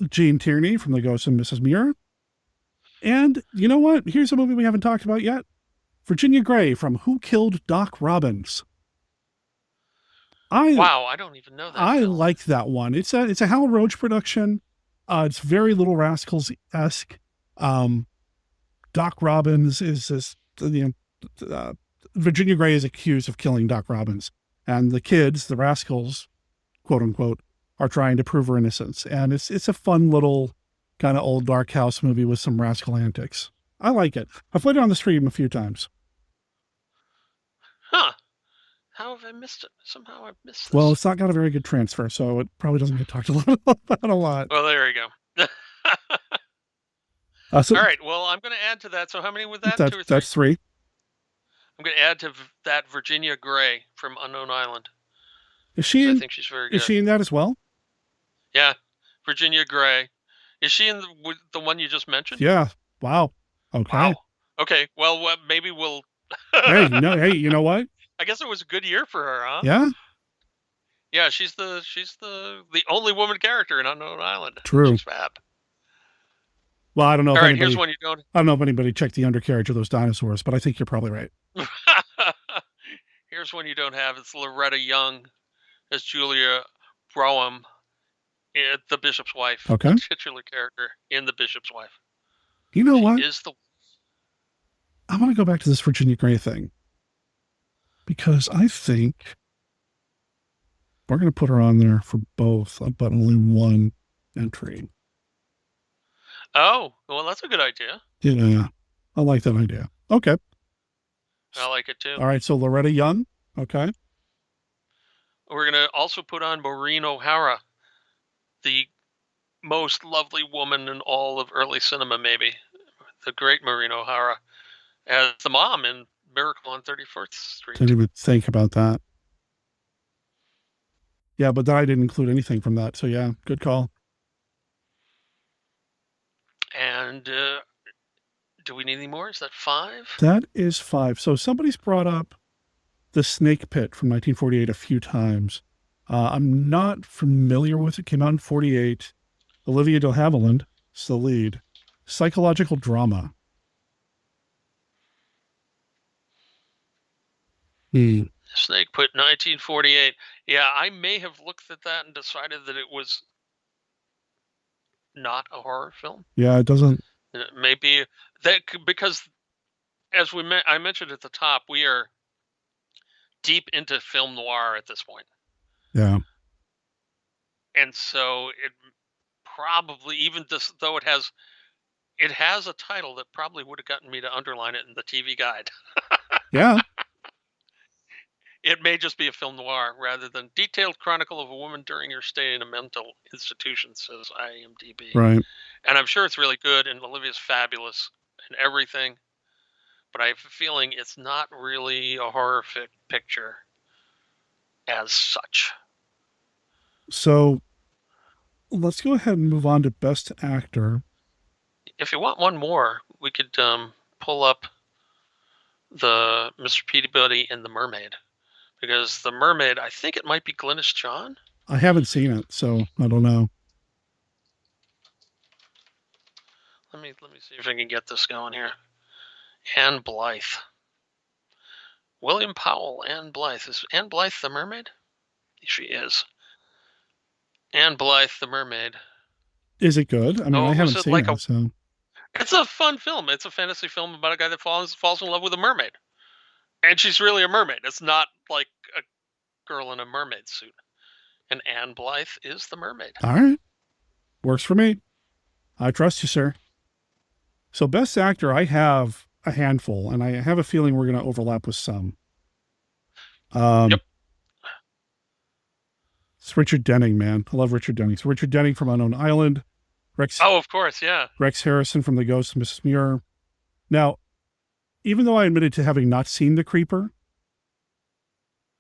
Jean Tierney from The Ghost of Mrs. Muir. And you know what? Here's a movie we haven't talked about yet. Virginia Gray from Who Killed Doc Robbins. Wow, I don't even know that. I like that one. It's a Hal Roach production. It's very Little Rascals-esque. Doc Robbins is this, Virginia Gray is accused of killing Doc Robbins. And the kids, the Rascals, quote unquote, are trying to prove her innocence. And it's a fun little kind of old dark house movie with some rascal antics. I like it. I've played it on the stream a few times. Huh. How have I missed it? Somehow I've missed this. Well, it's not got a very good transfer, so it probably doesn't get talked about a lot. Well, there you go. So, all right. Well, I'm going to add to that. So how many was that? 2 or 3? That's 3. I'm going to add to that Virginia Gray from Unknown Island. Is she in? I think she's very good. Is she in that as well? Yeah, Virginia Gray. Is she in the one you just mentioned? Yeah. Wow. Okay. Wow. Okay. Well, maybe we'll. Hey, you know what? I guess it was a good year for her, huh? Yeah. Yeah, she's the only woman character in Unknown Island. True. She's fab. Well, I don't know. All right, here's one you don't. I don't know if anybody checked the undercarriage of those dinosaurs, but I think you're probably right. Here's one you don't have. It's Loretta Young as Julia Brougham, the Bishop's wife. Okay. The titular character in The Bishop's Wife. You know what? I want to go back to this Virginia Gray thing because I think we're going to put her on there for both, but only one entry. Oh, well, that's a good idea. Yeah, I like that idea. Okay. I like it too. All right, so Loretta Young. Okay. We're going to also put on Maureen O'Hara, the most lovely woman in all of early cinema, maybe. The great Maureen O'Hara as the mom in Miracle on 34th Street. Didn't even think about that. Yeah, but then I didn't include anything from that. So yeah, good call. And do we need any more? Is that 5? That is 5. So somebody's brought up The Snake Pit from 1948 a few times. I'm not familiar with it. Came out in 48. Olivia de Havilland is the lead. Psychological drama. Snake Pit, 1948. Yeah, I may have looked at that and decided that it was not a horror film. Yeah, it doesn't. Maybe that because, as I mentioned at the top, we are deep into film noir at this point. Yeah. And so it probably, even this, though it has a title that probably would have gotten me to underline it in the TV guide. Yeah. It may just be a film noir rather than detailed chronicle of a woman during her stay in a mental institution, says IMDb. Right. And I'm sure it's really good, and Olivia's fabulous and everything. But I have a feeling it's not really a horror picture as such. So let's go ahead and move on to Best Actor. If you want one more, we could pull up the Mr. Peabody and the Mermaid. Because the Mermaid, I think it might be Glynis John. I haven't seen it, so I don't know. Let me see if I can get this going here. Anne Blythe. William Powell, Anne Blythe. Is Anne Blythe the Mermaid? She is. Anne Blythe, the Mermaid. Is it good? I mean, I haven't seen it, so. It's a fun film. It's a fantasy film about a guy that falls in love with a mermaid. And she's really a mermaid. It's not like a girl in a mermaid suit. And Anne Blythe is the mermaid. All right. Works for me. I trust you, sir. So best actor, I have a handful, and I have a feeling we're going to overlap with some. Yep. It's Richard Denning, man. I love Richard Denning. So Richard Denning from Unknown Island. Oh, of course, yeah. Rex Harrison from The Ghost of Mrs. Muir. Now, even though I admitted to having not seen The Creeper,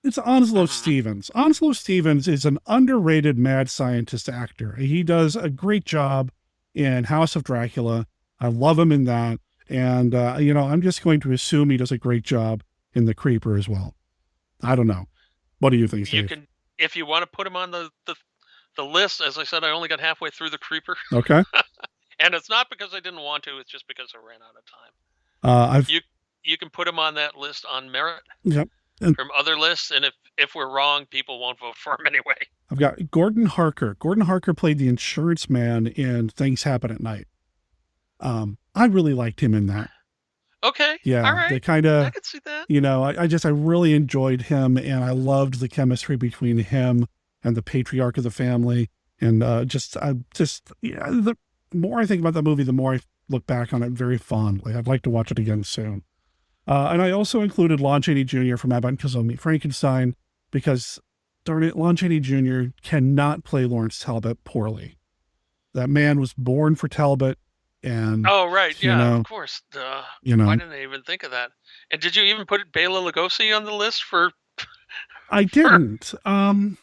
it's Onslow Stevens. Onslow Stevens is an underrated mad scientist actor. He does a great job in House of Dracula. I love him in that. And, I'm just going to assume he does a great job in The Creeper as well. I don't know. What do you think, Steve? You can, if you want to put him on the list, as I said, I only got halfway through The Creeper. Okay. And it's not because I didn't want to, it's just because I ran out of time. You can put him on that list on merit. Yep. From other lists, and if we're wrong, people won't vote for him anyway. I've got Gordon Harker. Gordon Harker played the insurance man in Things Happen at Night. I really liked him in that. Okay. Yeah. All right. They kind of, I could see that. I really enjoyed him, and I loved the chemistry between him and the patriarch of the family. And the more I think about that movie, the more I look back on it very fondly. I'd like to watch it again soon. And I also included Lon Chaney Jr. from Abbott and Costello Meet Frankenstein because, darn it, Lon Chaney Jr. cannot play Lawrence Talbot poorly. That man was born for Talbot. And oh, right. Yeah, of course. Why didn't I even think of that? And did you even put Bela Lugosi on the list for? I didn't. Abbott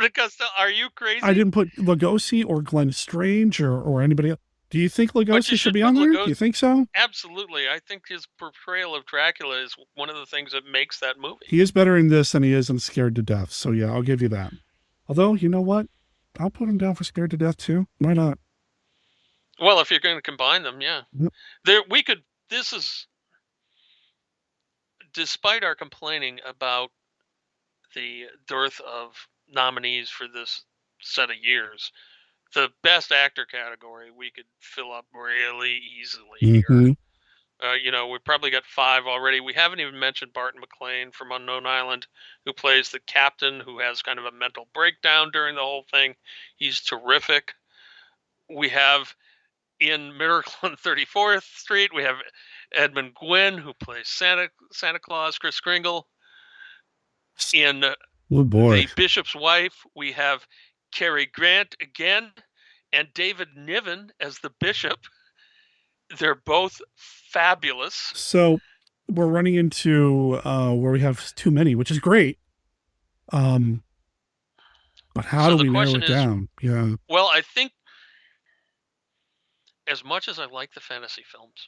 and Costello, are you crazy? I didn't put Lugosi or Glenn Strange or anybody else. Do you think Lugosi should be on there? Do you think so? Absolutely. I think his portrayal of Dracula is one of the things that makes that movie. He is better in this than he is in Scared to Death. So yeah, I'll give you that. Although, you know what? I'll put him down for Scared to Death too. Why not? Well, if you're going to combine them, yeah. Yep. This is, despite our complaining about the dearth of nominees for this set of years, the best actor category we could fill up really easily here. We probably got 5 already. We haven't even mentioned Barton McLean from Unknown Island, who plays the captain who has kind of a mental breakdown during the whole thing. He's terrific. We have in Miracle on 34th Street, we have Edmund Gwynn, who plays Santa Claus, Kris Kringle. In The Bishop's Wife, we have Cary Grant again, and David Niven as the bishop. They're both fabulous. So we're running into where we have too many, which is great. But how do we narrow it down? Yeah. Well, I think as much as I like the fantasy films,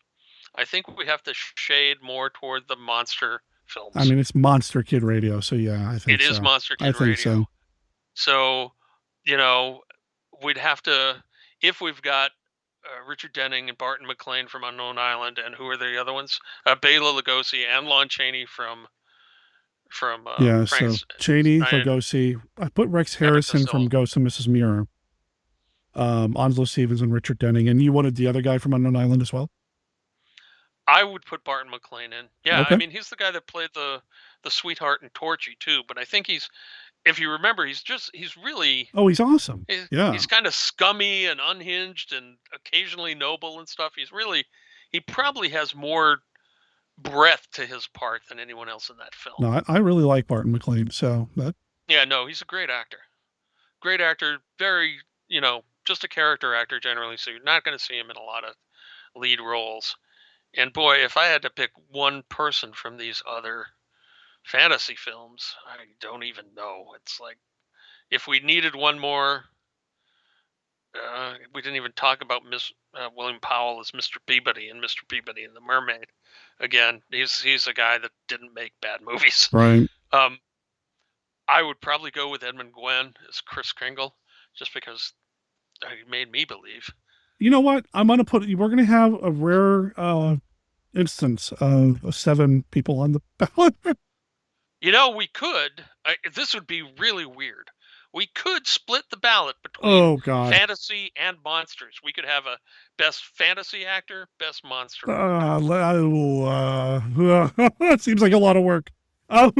I think we have to shade more toward the monster films. I mean, it's Monster Kid Radio, so yeah, I think it is Monster Kid Radio. I think so. So, we'd have to, if we've got Richard Denning and Barton McLean from Unknown Island, and who are the other ones? Bela Lugosi and Lon Chaney from so Chaney, Lugosi. I put Rex Harrison from Ghost of Mrs. Muir. Onslow Stevens and Richard Denning, and you wanted the other guy from Unknown Island as well? I would put Barton McLean in. Yeah, okay. I mean, he's the guy that played the sweetheart in Torchy too, but I think if you remember, he's really... Oh, he's awesome. He's kind of scummy and unhinged and occasionally noble and stuff. He probably has more breadth to his part than anyone else in that film. No, I really like Barton McLean, so that... Yeah, no, he's a great actor. Great actor, very, just a character actor generally, so you're not going to see him in a lot of lead roles. And boy, if I had to pick one person from these other fantasy films, I don't even know. It's like, if we needed one more, we didn't even talk about William Powell as Mr. Peabody and Mr. Peabody and the Mermaid. Again, he's a guy that didn't make bad movies. Right. I would probably go with Edmund Gwenn as Kris Kringle, just because he made me believe. You know what? We're going to have a rare instance of 7 people on the ballot. We could. This would be really weird. We could split the ballot between Oh, God. fantasy and monsters. We could have a best fantasy actor, best monster. It seems like a lot of work. Oh.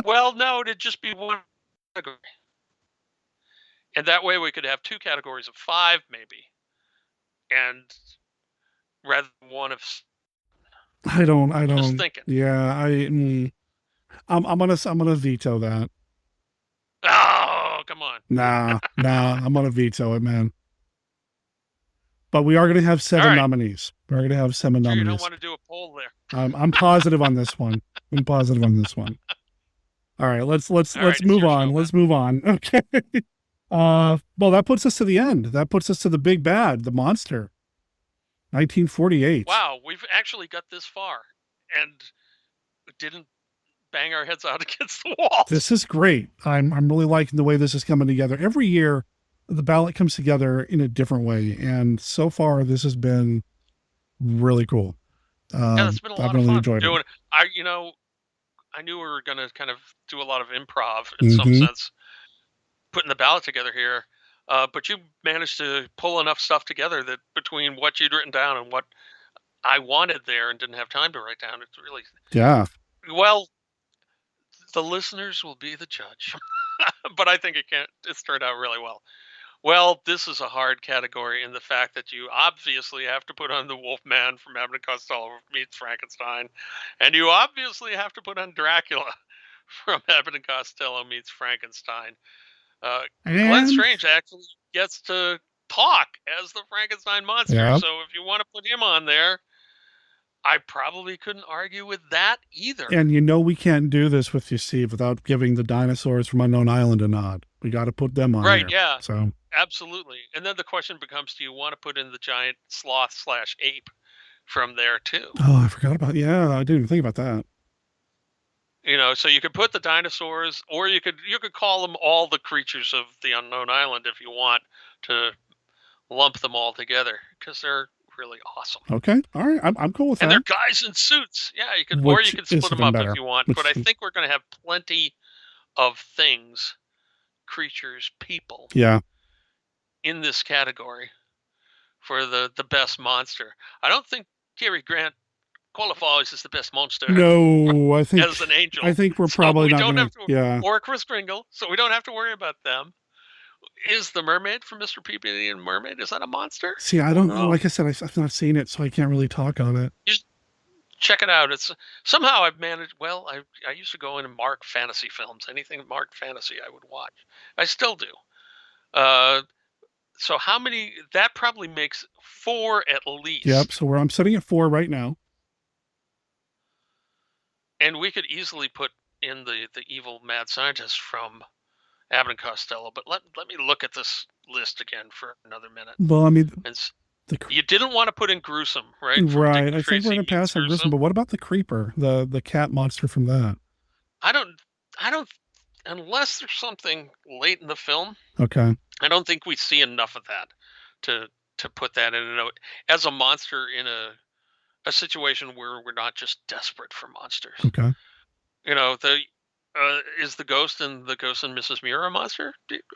Well, no, it'd just be one category. And that way we could have 2 categories of 5, maybe. And rather than one of... I don't. Just thinking. Yeah, I'm gonna veto that. Oh, come on. Nah, I'm gonna veto it, man. But we are gonna have 7 nominees. We're gonna have 7 nominees. You don't want to do a poll there. I'm positive on this one. All right, let's move on. Let's move on. Okay. Well, that puts us to the end. That puts us to the big bad, the monster. 1948. Wow, we've actually got this far and didn't bang our heads out against the wall. This is great. I'm really liking the way this is coming together. Every year, the ballot comes together in a different way, and so far, this has been really cool. Yeah, it's been a lot I've of really fun enjoyed doing it. I knew we were going to kind of do a lot of improv in some sense, putting the ballot together here. But you managed to pull enough stuff together that between what you'd written down and what I wanted there and didn't have time to write down, it's really... Yeah. Well, the listeners will be the judge. But I think it's turned out really well. Well, this is a hard category in the fact that you obviously have to put on the Wolfman from Abbott and Costello meets Frankenstein, and you obviously have to put on Dracula from Abbott and Costello meets Frankenstein. Glenn Strange actually gets to talk as the Frankenstein monster, so if you want to put him on there, I probably couldn't argue with that either. And we can't do this with you, Steve, without giving the dinosaurs from Unknown Island a nod. We got to put them on right, here. yeah. So absolutely. And then the question becomes, do you want to put in the giant sloth/ape from there too? Oh, I forgot about I didn't even think about that. So you could put the dinosaurs, or you could call them all the creatures of the Unknown Island if you want to lump them all together, because they're really awesome. Okay, all right, I'm cool with and that. And they're guys in suits. Yeah, you could, or you could split them up if you want. But I think we're going to have plenty of things, creatures, people. Yeah. In this category for the best monster. I don't think Cary Grant qualifies as the best monster. No, I think as an angel. I think we're probably not going to. Or Chris Kringle, so we don't have to worry about them. Is the mermaid from Mr. Peabody and Mermaid, is that a monster? See, I don't know. Like I said, I've not seen it, so I can't really talk on it. You just check it out. It's somehow I've managed. Well, I used to go in and mark fantasy films. Anything marked fantasy, I would watch. I still do. So how many? That probably makes 4 at least. Yep. So I'm sitting at 4 right now. And we could easily put in the evil mad scientist from Abbott and Costello. But let me look at this list again for another minute. Well, I mean, you didn't want to put in Gruesome, right? Right. I think we're going to pass on Gruesome. But what about the Creeper, the cat monster from that? I don't. Unless there's something late in the film. Okay. I don't think we see enough of that to put that in as a monster in a situation where we're not just desperate for monsters. Okay. Is the ghost and Mrs. Muir a monster?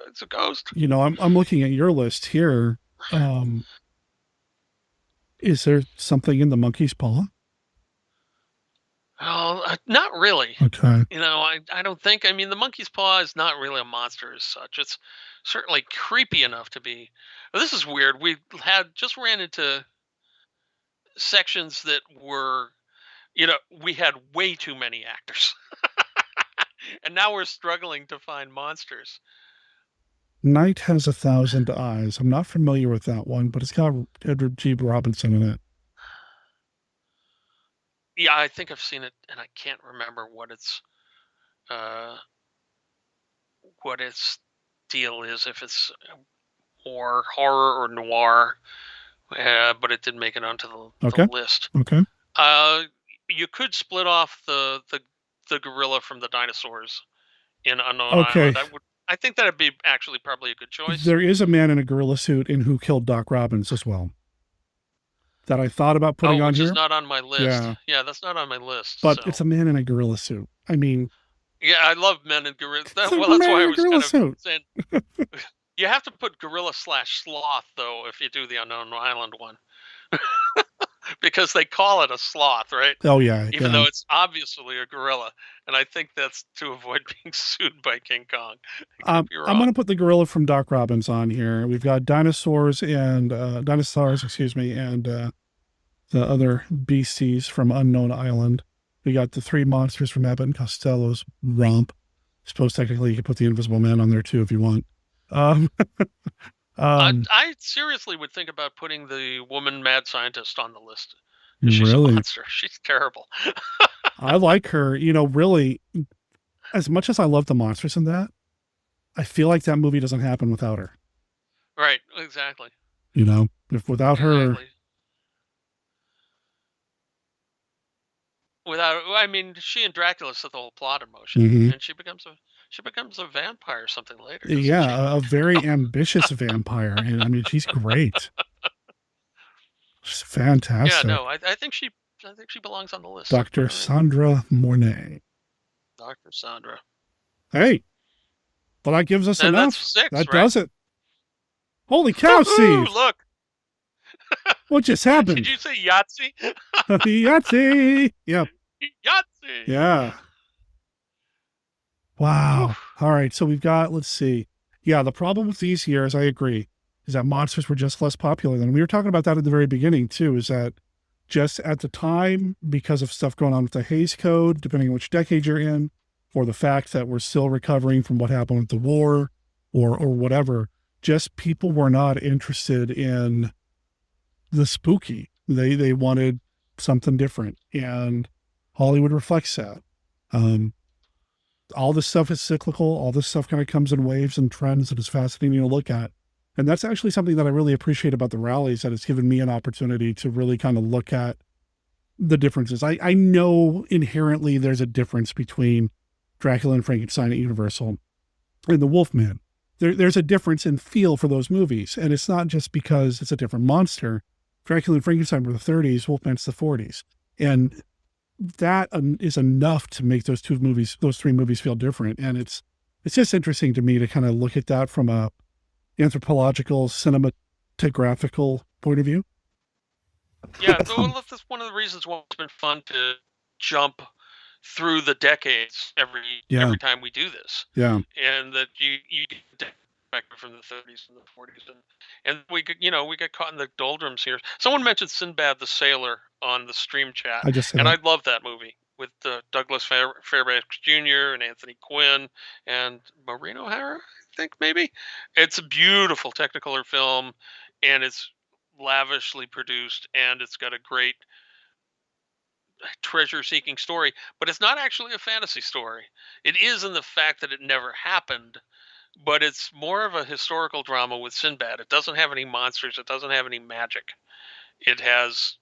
It's a ghost. I'm looking at your list here. Is there something in the monkey's paw? Oh, not really. Okay. I don't think. I mean, the monkey's paw is not really a monster as such. It's certainly creepy enough to be. This is weird. We just ran into sections that were, we had way too many actors. And now we're struggling to find monsters. Night Has 1,000 Eyes. I'm not familiar with that one, but it's got Edward G. Robinson in it. Yeah, I think I've seen it, and I can't remember what its deal is. If it's more horror or noir, but it didn't make it onto the list. Okay. You could split off the gorilla from the dinosaurs in Unknown Island. I think that'd be actually probably a good choice. There is a man in a gorilla suit in Who Killed Doc Robbins as well, that I thought about putting on here. Which is not on my list. Yeah, that's not on my list. But it's a man in a gorilla suit. I mean, Yeah, I love men in gorilla. That's a why man I in a was gorilla kind of suit. saying you have to put gorilla/sloth though if you do the Unknown Island one, because they call it a sloth, right? Oh yeah, Even yeah. though it's obviously a gorilla, and I think that's to avoid being sued by King Kong. I could be I'm wrong. going to put the gorilla from Doc Robbins on here. We've got dinosaurs, excuse me, and the other beasties from Unknown Island. We got the three monsters from Abbott and Costello's romp. I suppose technically you could put the Invisible Man on there too if you want. Um, I seriously would think about putting the woman mad scientist on the list. She's a really, monster. She's terrible. I like her. Really, as much as I love the monsters in that, I feel like that movie doesn't happen without her. Right, exactly. If without her, I mean, she and Dracula set the whole plot in motion, Mhm. and she becomes a vampire or something later. Yeah, a very ambitious vampire. And I mean, she's great. She's fantastic. Yeah, no, I think she belongs on the list. Dr. Sandra Mornay. Dr. Sandra. Hey, well, that gives us And enough. that's 6, that right? does it. Holy cow, Steve. Look. What just happened? Did you say Yahtzee? Yahtzee. Yep. Yahtzee. Yeah. Wow. All right. So we've got, let's see. Yeah, the problem with these years, I agree, is that monsters were just less popular. And we were talking about that at the very beginning, too, is that just at the time, because of stuff going on with the Hays Code, depending on which decade you're in, or the fact that we're still recovering from what happened with the war or whatever, just people were not interested in the spooky. They wanted something different. And Hollywood reflects that. All this stuff is cyclical. All this stuff kind of comes in waves and trends that is fascinating to look at. And that's actually something that I really appreciate about the rallies, that it's given me an opportunity to really kind of look at the differences. I know inherently there's a difference between Dracula and Frankenstein at Universal and The Wolfman. There's a difference in feel for those movies. And it's not just because it's a different monster. Dracula and Frankenstein were the 30s, Wolfman's the 40s. And that is enough to make those three movies feel different. And it's just interesting to me to kind of look at that from a anthropological, cinematographical point of view. Yeah, so that's one of the reasons why it's been fun to jump through the decades every time we do this. Yeah. And that you get back from the 30s and the 40s, and we got caught in the doldrums here. Someone mentioned Sinbad the Sailor on the stream chat, I love that movie with Douglas Fairbanks Jr. and Anthony Quinn and Maureen O'Hara, I think maybe. It's a beautiful Technicolor film, and it's lavishly produced, and it's got a great treasure-seeking story, but it's not actually a fantasy story. It is in the fact that it never happened, but it's more of a historical drama with Sinbad. It doesn't have any monsters. It doesn't have any magic. It has,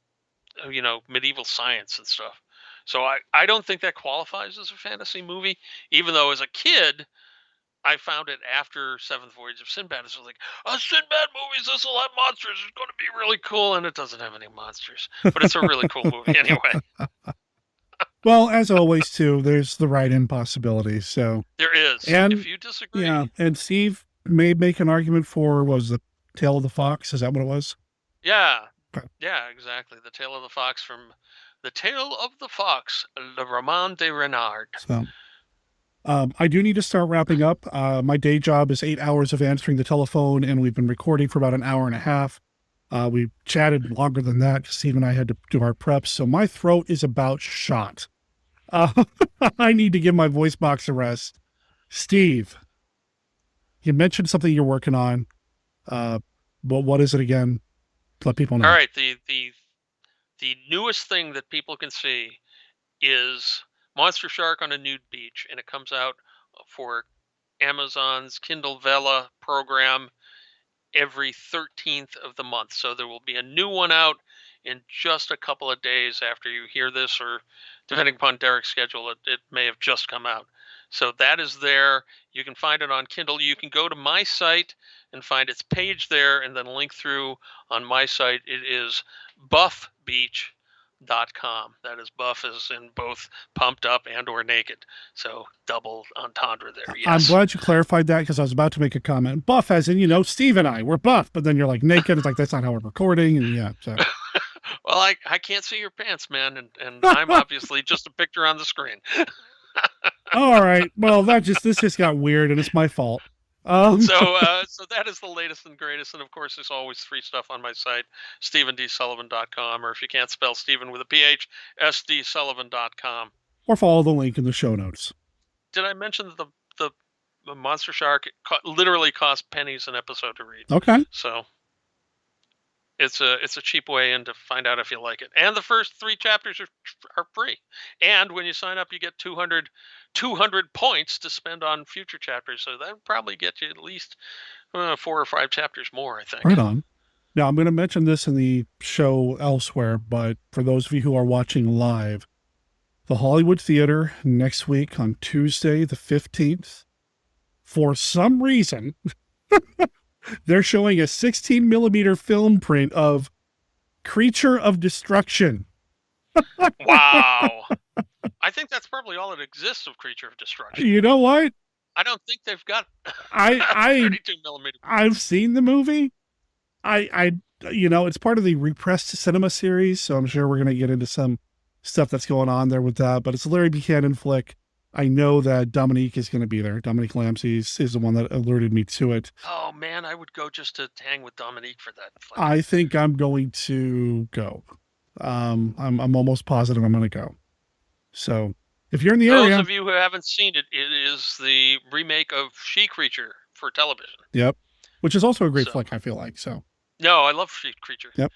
medieval science and stuff. So I don't think that qualifies as a fantasy movie, even though as a kid, I found it after Seventh Voyage of Sinbad. It's like, Sinbad movies, this will have monsters. It's going to be really cool. And it doesn't have any monsters, but it's a really cool movie anyway. Well, as always, too, there's the write-in possibility. So there is. And if you disagree. Yeah. And Steve may make an argument for, was the Tale of the Fox? Is that what it was? Yeah. Yeah, exactly. The Tale of the Fox from The Tale of the Fox, Le Roman de Renard. So I do need to start wrapping up. My day job is 8 hours of answering the telephone, and we've been recording for about an hour and a half. We chatted longer than that because Steve and I had to do our preps. So my throat is about shot. I need to give my voice box a rest. Steve, you mentioned something you're working on. But what is it again? Let people know. All right. The newest thing that people can see is Monster Shark on a Nude Beach, and it comes out for Amazon's Kindle Vella program every 13th of the month. So there will be a new one out in just a couple of days after you hear this, or depending upon Derek's schedule, it may have just come out. So that is there. You can find it on Kindle. You can go to my site and find its page there, and then link through on my site. It is buffbeach.com. buff.com. That is buff as in both pumped up and or naked. So double entendre there. Yes. I'm glad you clarified that because I was about to make a comment. Buff as in, Steve and I, we're buff, but then you're like naked. It's like, that's not how we're recording. And yeah, so. Well, I can't see your pants, man. And I'm obviously just a picture on the screen. All right. Well, this just got weird and it's my fault. So that is the latest and greatest. And of course, there's always free stuff on my site, StephenDSullivan.com, or if you can't spell Stephen with a PH, SDSullivan.com. Or follow the link in the show notes. Did I mention that the Monster Shark literally costs pennies an episode to read? Okay. So it's a cheap way in to find out if you like it. And the first 3 chapters are free. And when you sign up, you get 200 points to spend on future chapters. So that would probably get you at least 4 or 5 chapters more, I think. Right on. Now, I'm going to mention this in the show elsewhere, but for those of you who are watching live, the Hollywood Theater next week on Tuesday, the 15th, for some reason, they're showing a 16 millimeter film print of Creature of Destruction. Wow. I think that's probably all that exists of Creature of Destruction. You know what? I don't think they've got 32 millimeter. I've seen the movie. It's part of the Repressed Cinema series, so I'm sure we're going to get into some stuff that's going on there with that, but it's a Larry Buchanan flick. I know that Dominique is going to be there. Dominique Lampsey is the one that alerted me to it. Oh man, I would go just to hang with Dominique for that flick. I think I'm going to go. I'm almost positive I'm going to go. So if you're in the area, those of you who haven't seen it, it is the remake of She Creature for television. Yep. Which is also a great flick, I feel like. So. No, I love She Creature. Yep.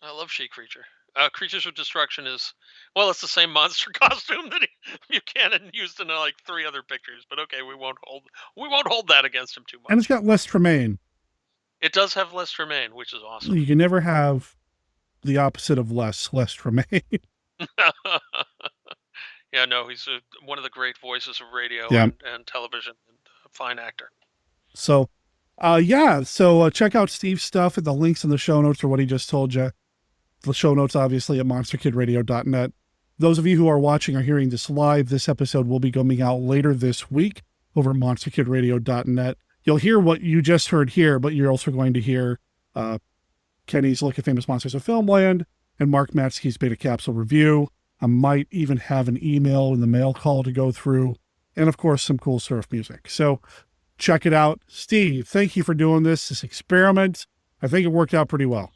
I love She Creature. Creatures of Destruction is, well, it's the same monster costume that Buchanan used in like 3 other pictures. But okay, we won't hold that against him too much. And it's got Les Tremayne. It does have Les Tremayne, which is awesome. You can never have the opposite of Les Tremayne. Yeah, no, he's one of the great voices of radio and television, and a fine actor. So, So check out Steve's stuff at the links in the show notes for what he just told you. The show notes, obviously, at monsterkidradio.net. Those of you who are watching or hearing this live, this episode will be coming out later this week over at monsterkidradio.net. You'll hear what you just heard here, but you're also going to hear Kenny's look at Famous Monsters of Filmland and Mark Matzke's Beta Capsule review. I might even have an email in the mail call to go through, and of course, some cool surf music. So check it out. Steve, thank you for doing this experiment. I think it worked out pretty well.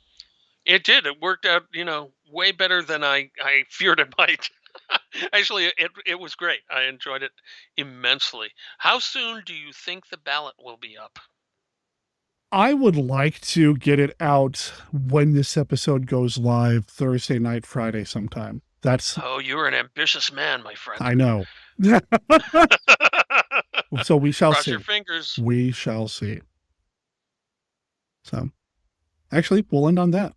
It did. It worked out, way better than I feared it might. Actually, it was great. I enjoyed it immensely. How soon do you think the ballot will be up? I would like to get it out when this episode goes live Thursday night, Friday sometime. Oh, you're an ambitious man, my friend. I know. So we shall see. Cross your fingers. We shall see. So actually, we'll end on that.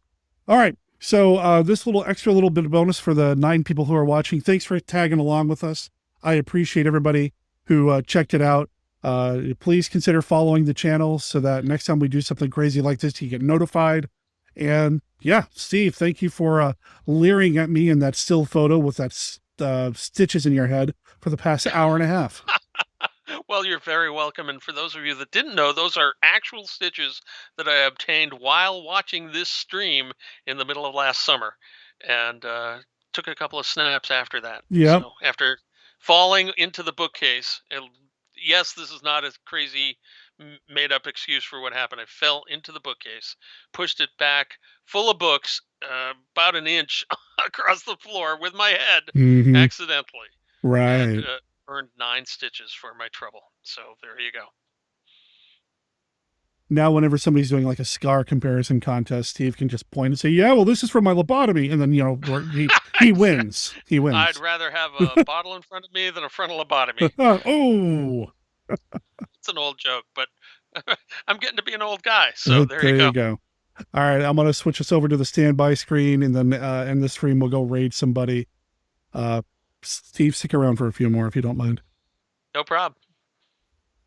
All right. So this extra little bit of bonus for the 9 people who are watching. Thanks for tagging along with us. I appreciate everybody who checked it out. Please consider following the channel so that next time we do something crazy like this, you get notified. And yeah, Steve, thank you for leering at me in that still photo with that stitches in your head for the past hour and a half. Well, you're very welcome. And for those of you that didn't know, those are actual stitches that I obtained while watching this stream in the middle of last summer, and took a couple of snaps after that. Yeah. So after falling into the bookcase, yes, this is not a crazy made up excuse for what happened. I fell into the bookcase, pushed it back full of books, about an inch across the floor with my head accidentally. Right. And, earned 9 stitches for my trouble. So there you go. Now, whenever somebody's doing like a scar comparison contest, Steve can just point and say, yeah, well, this is from my lobotomy. And then, he wins. He wins. I'd rather have a bottle in front of me than a frontal lobotomy. Oh, it's an old joke, but I'm getting to be an old guy. So there you go. All right. I'm going to switch us over to the standby screen, and then in the stream, we'll go raid somebody. Steve, stick around for a few more if you don't mind. No problem.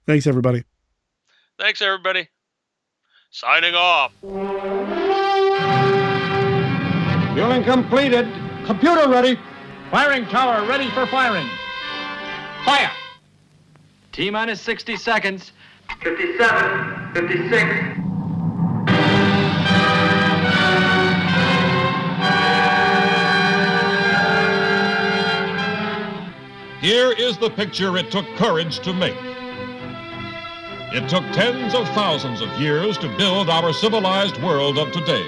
Thanks, everybody. Thanks, everybody. Signing off. Fueling completed. Computer ready. Firing tower ready for firing. Fire. T-minus 60 seconds. 57, 56. Here is the picture it took courage to make. It took tens of thousands of years to build our civilized world of today.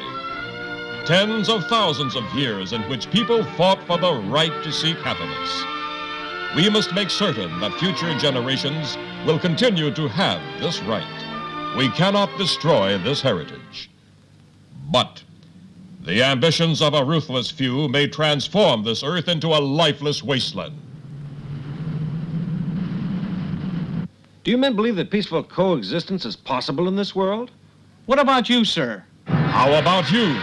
Tens of thousands of years in which people fought for the right to seek happiness. We must make certain that future generations will continue to have this right. We cannot destroy this heritage. But the ambitions of a ruthless few may transform this earth into a lifeless wasteland. Do you men believe that peaceful coexistence is possible in this world? What about you, sir? How about you?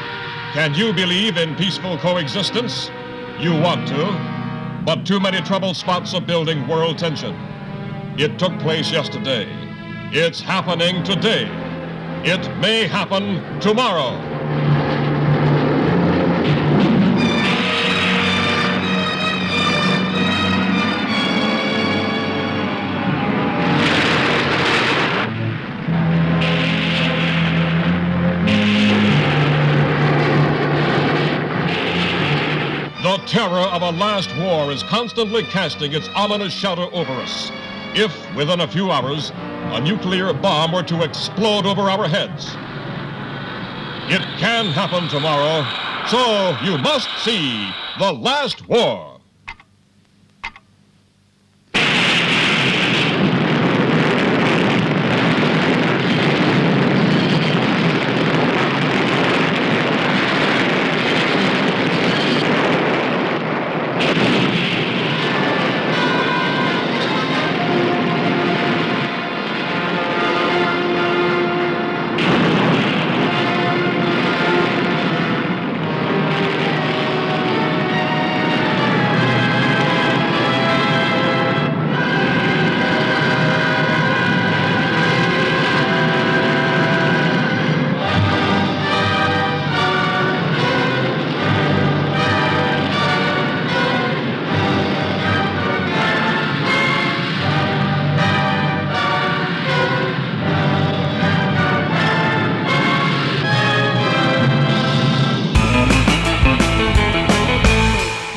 Can you believe in peaceful coexistence? You want to, but too many troubled spots are building world tension. It took place yesterday. It's happening today. It may happen tomorrow. The terror of a last war is constantly casting its ominous shadow over us. If, within a few hours, a nuclear bomb were to explode over our heads. It can happen tomorrow, so you must see The Last War.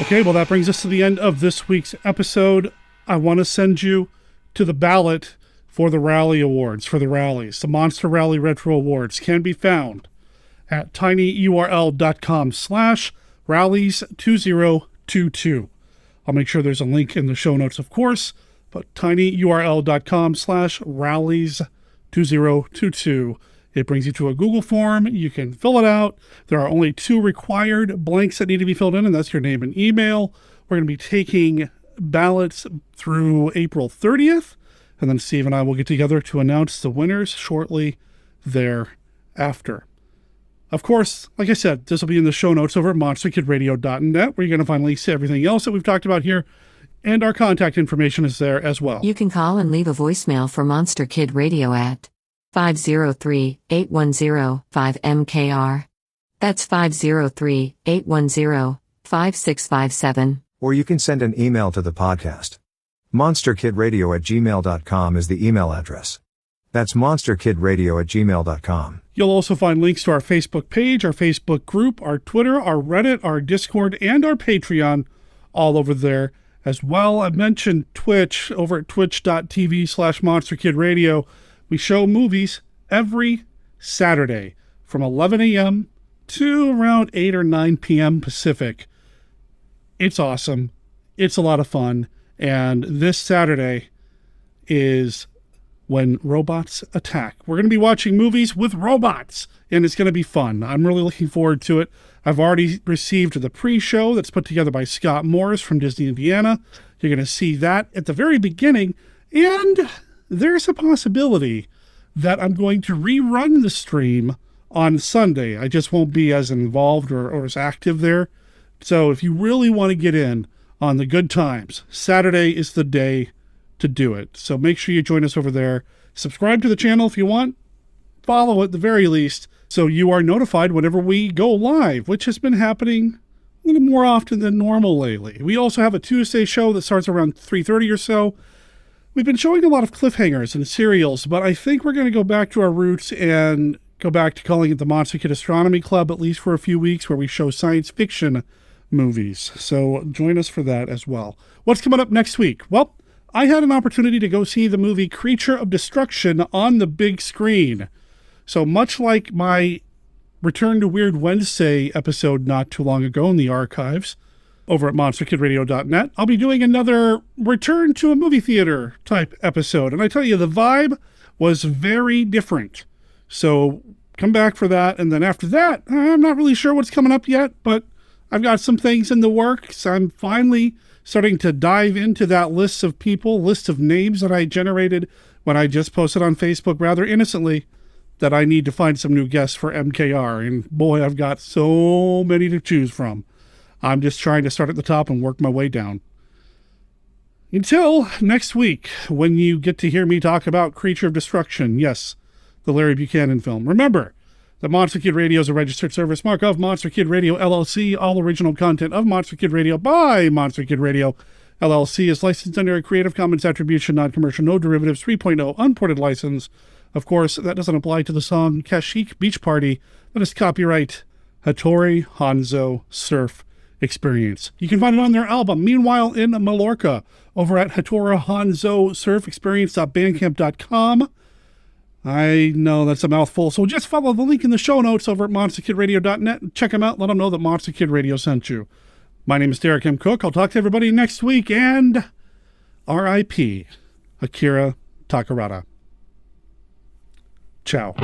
Okay, well, that brings us to the end of this week's episode. I want to send you to the ballot for the Rally Awards, for the rallies. The Monster Rally Retro Awards can be found at tinyurl.com/rallies2022. I'll make sure there's a link in the show notes, of course, but tinyurl.com/rallies2022. It brings you to a Google form. You can fill it out. There are only 2 required blanks that need to be filled in, and that's your name and email. We're going to be taking ballots through April 30th, and then Steve and I will get together to announce the winners shortly thereafter. Of course, like I said, this will be in the show notes over at monsterkidradio.net, where you're going to find links to everything else that we've talked about here, and our contact information is there as well. You can call and leave a voicemail for Monster Kid Radio at 503-810-5MKR. That's 503-810-5657. Or you can send an email to the podcast. monsterkidradio@gmail.com is the email address. That's monsterkidradio@gmail.com. You'll also find links to our Facebook page, our Facebook group, our Twitter, our Reddit, our Discord, and our Patreon all over there as well. I mentioned Twitch over at twitch.tv/monsterkidradio. We show movies every Saturday from 11 a.m. to around 8 or 9 p.m. Pacific. It's awesome. It's a lot of fun. And this Saturday is When Robots Attack. We're going to be watching movies with robots, and it's going to be fun. I'm really looking forward to it. I've already received the pre-show that's put together by Scott Morris from Disney Indiana. You're going to see that at the very beginning, and there's a possibility that I'm going to rerun the stream on Sunday. I just won't be as involved or as active there. So if you really want to get in on the good times, Saturday is the day to do it. So make sure you join us over there. Subscribe to the channel if you want. Follow at the very least so you are notified whenever we go live, which has been happening a little more often than normal lately. We also have a Tuesday show that starts around 3:30 or so. We've been showing a lot of cliffhangers and serials, but I think we're going to go back to our roots and go back to calling it the Monster Kid Astronomy Club, at least for a few weeks, where we show science fiction movies. So join us for that as well. What's coming up next week? Well, I had an opportunity to go see the movie Creature of Destruction on the big screen. So much like my Return to Weird Wednesday episode not too long ago in the archives over at monsterkidradio.net, I'll be doing another return to a movie theater type episode. And I tell you, the vibe was very different. So come back for that. And then after that, I'm not really sure what's coming up yet, but I've got some things in the works. I'm finally starting to dive into that list of names that I generated when I just posted on Facebook rather innocently that I need to find some new guests for MKR. And boy, I've got so many to choose from. I'm just trying to start at the top and work my way down. Until next week, when you get to hear me talk about Creature of Destruction, yes, the Larry Buchanan film. Remember that Monster Kid Radio is a registered service mark of Monster Kid Radio, LLC. All original content of Monster Kid Radio by Monster Kid Radio, LLC is licensed under a Creative Commons Attribution, Non-Commercial, No Derivatives 3.0 unported license. Of course, that doesn't apply to the song Kashyyyk Beach Party. That is copyright Hattori Hanzo Surf Experience. You can find it on their album, Meanwhile in Mallorca, over at Hattori Hanzo Surf Experience.bandcamp.com. I know that's a mouthful, so just follow the link in the show notes over at monsterkidradio.net and check them out. Let them know that Monster Kid Radio sent you. My name is Derek M. Cook. I'll talk to everybody next week, and R.I.P. Akira Takarada. Ciao.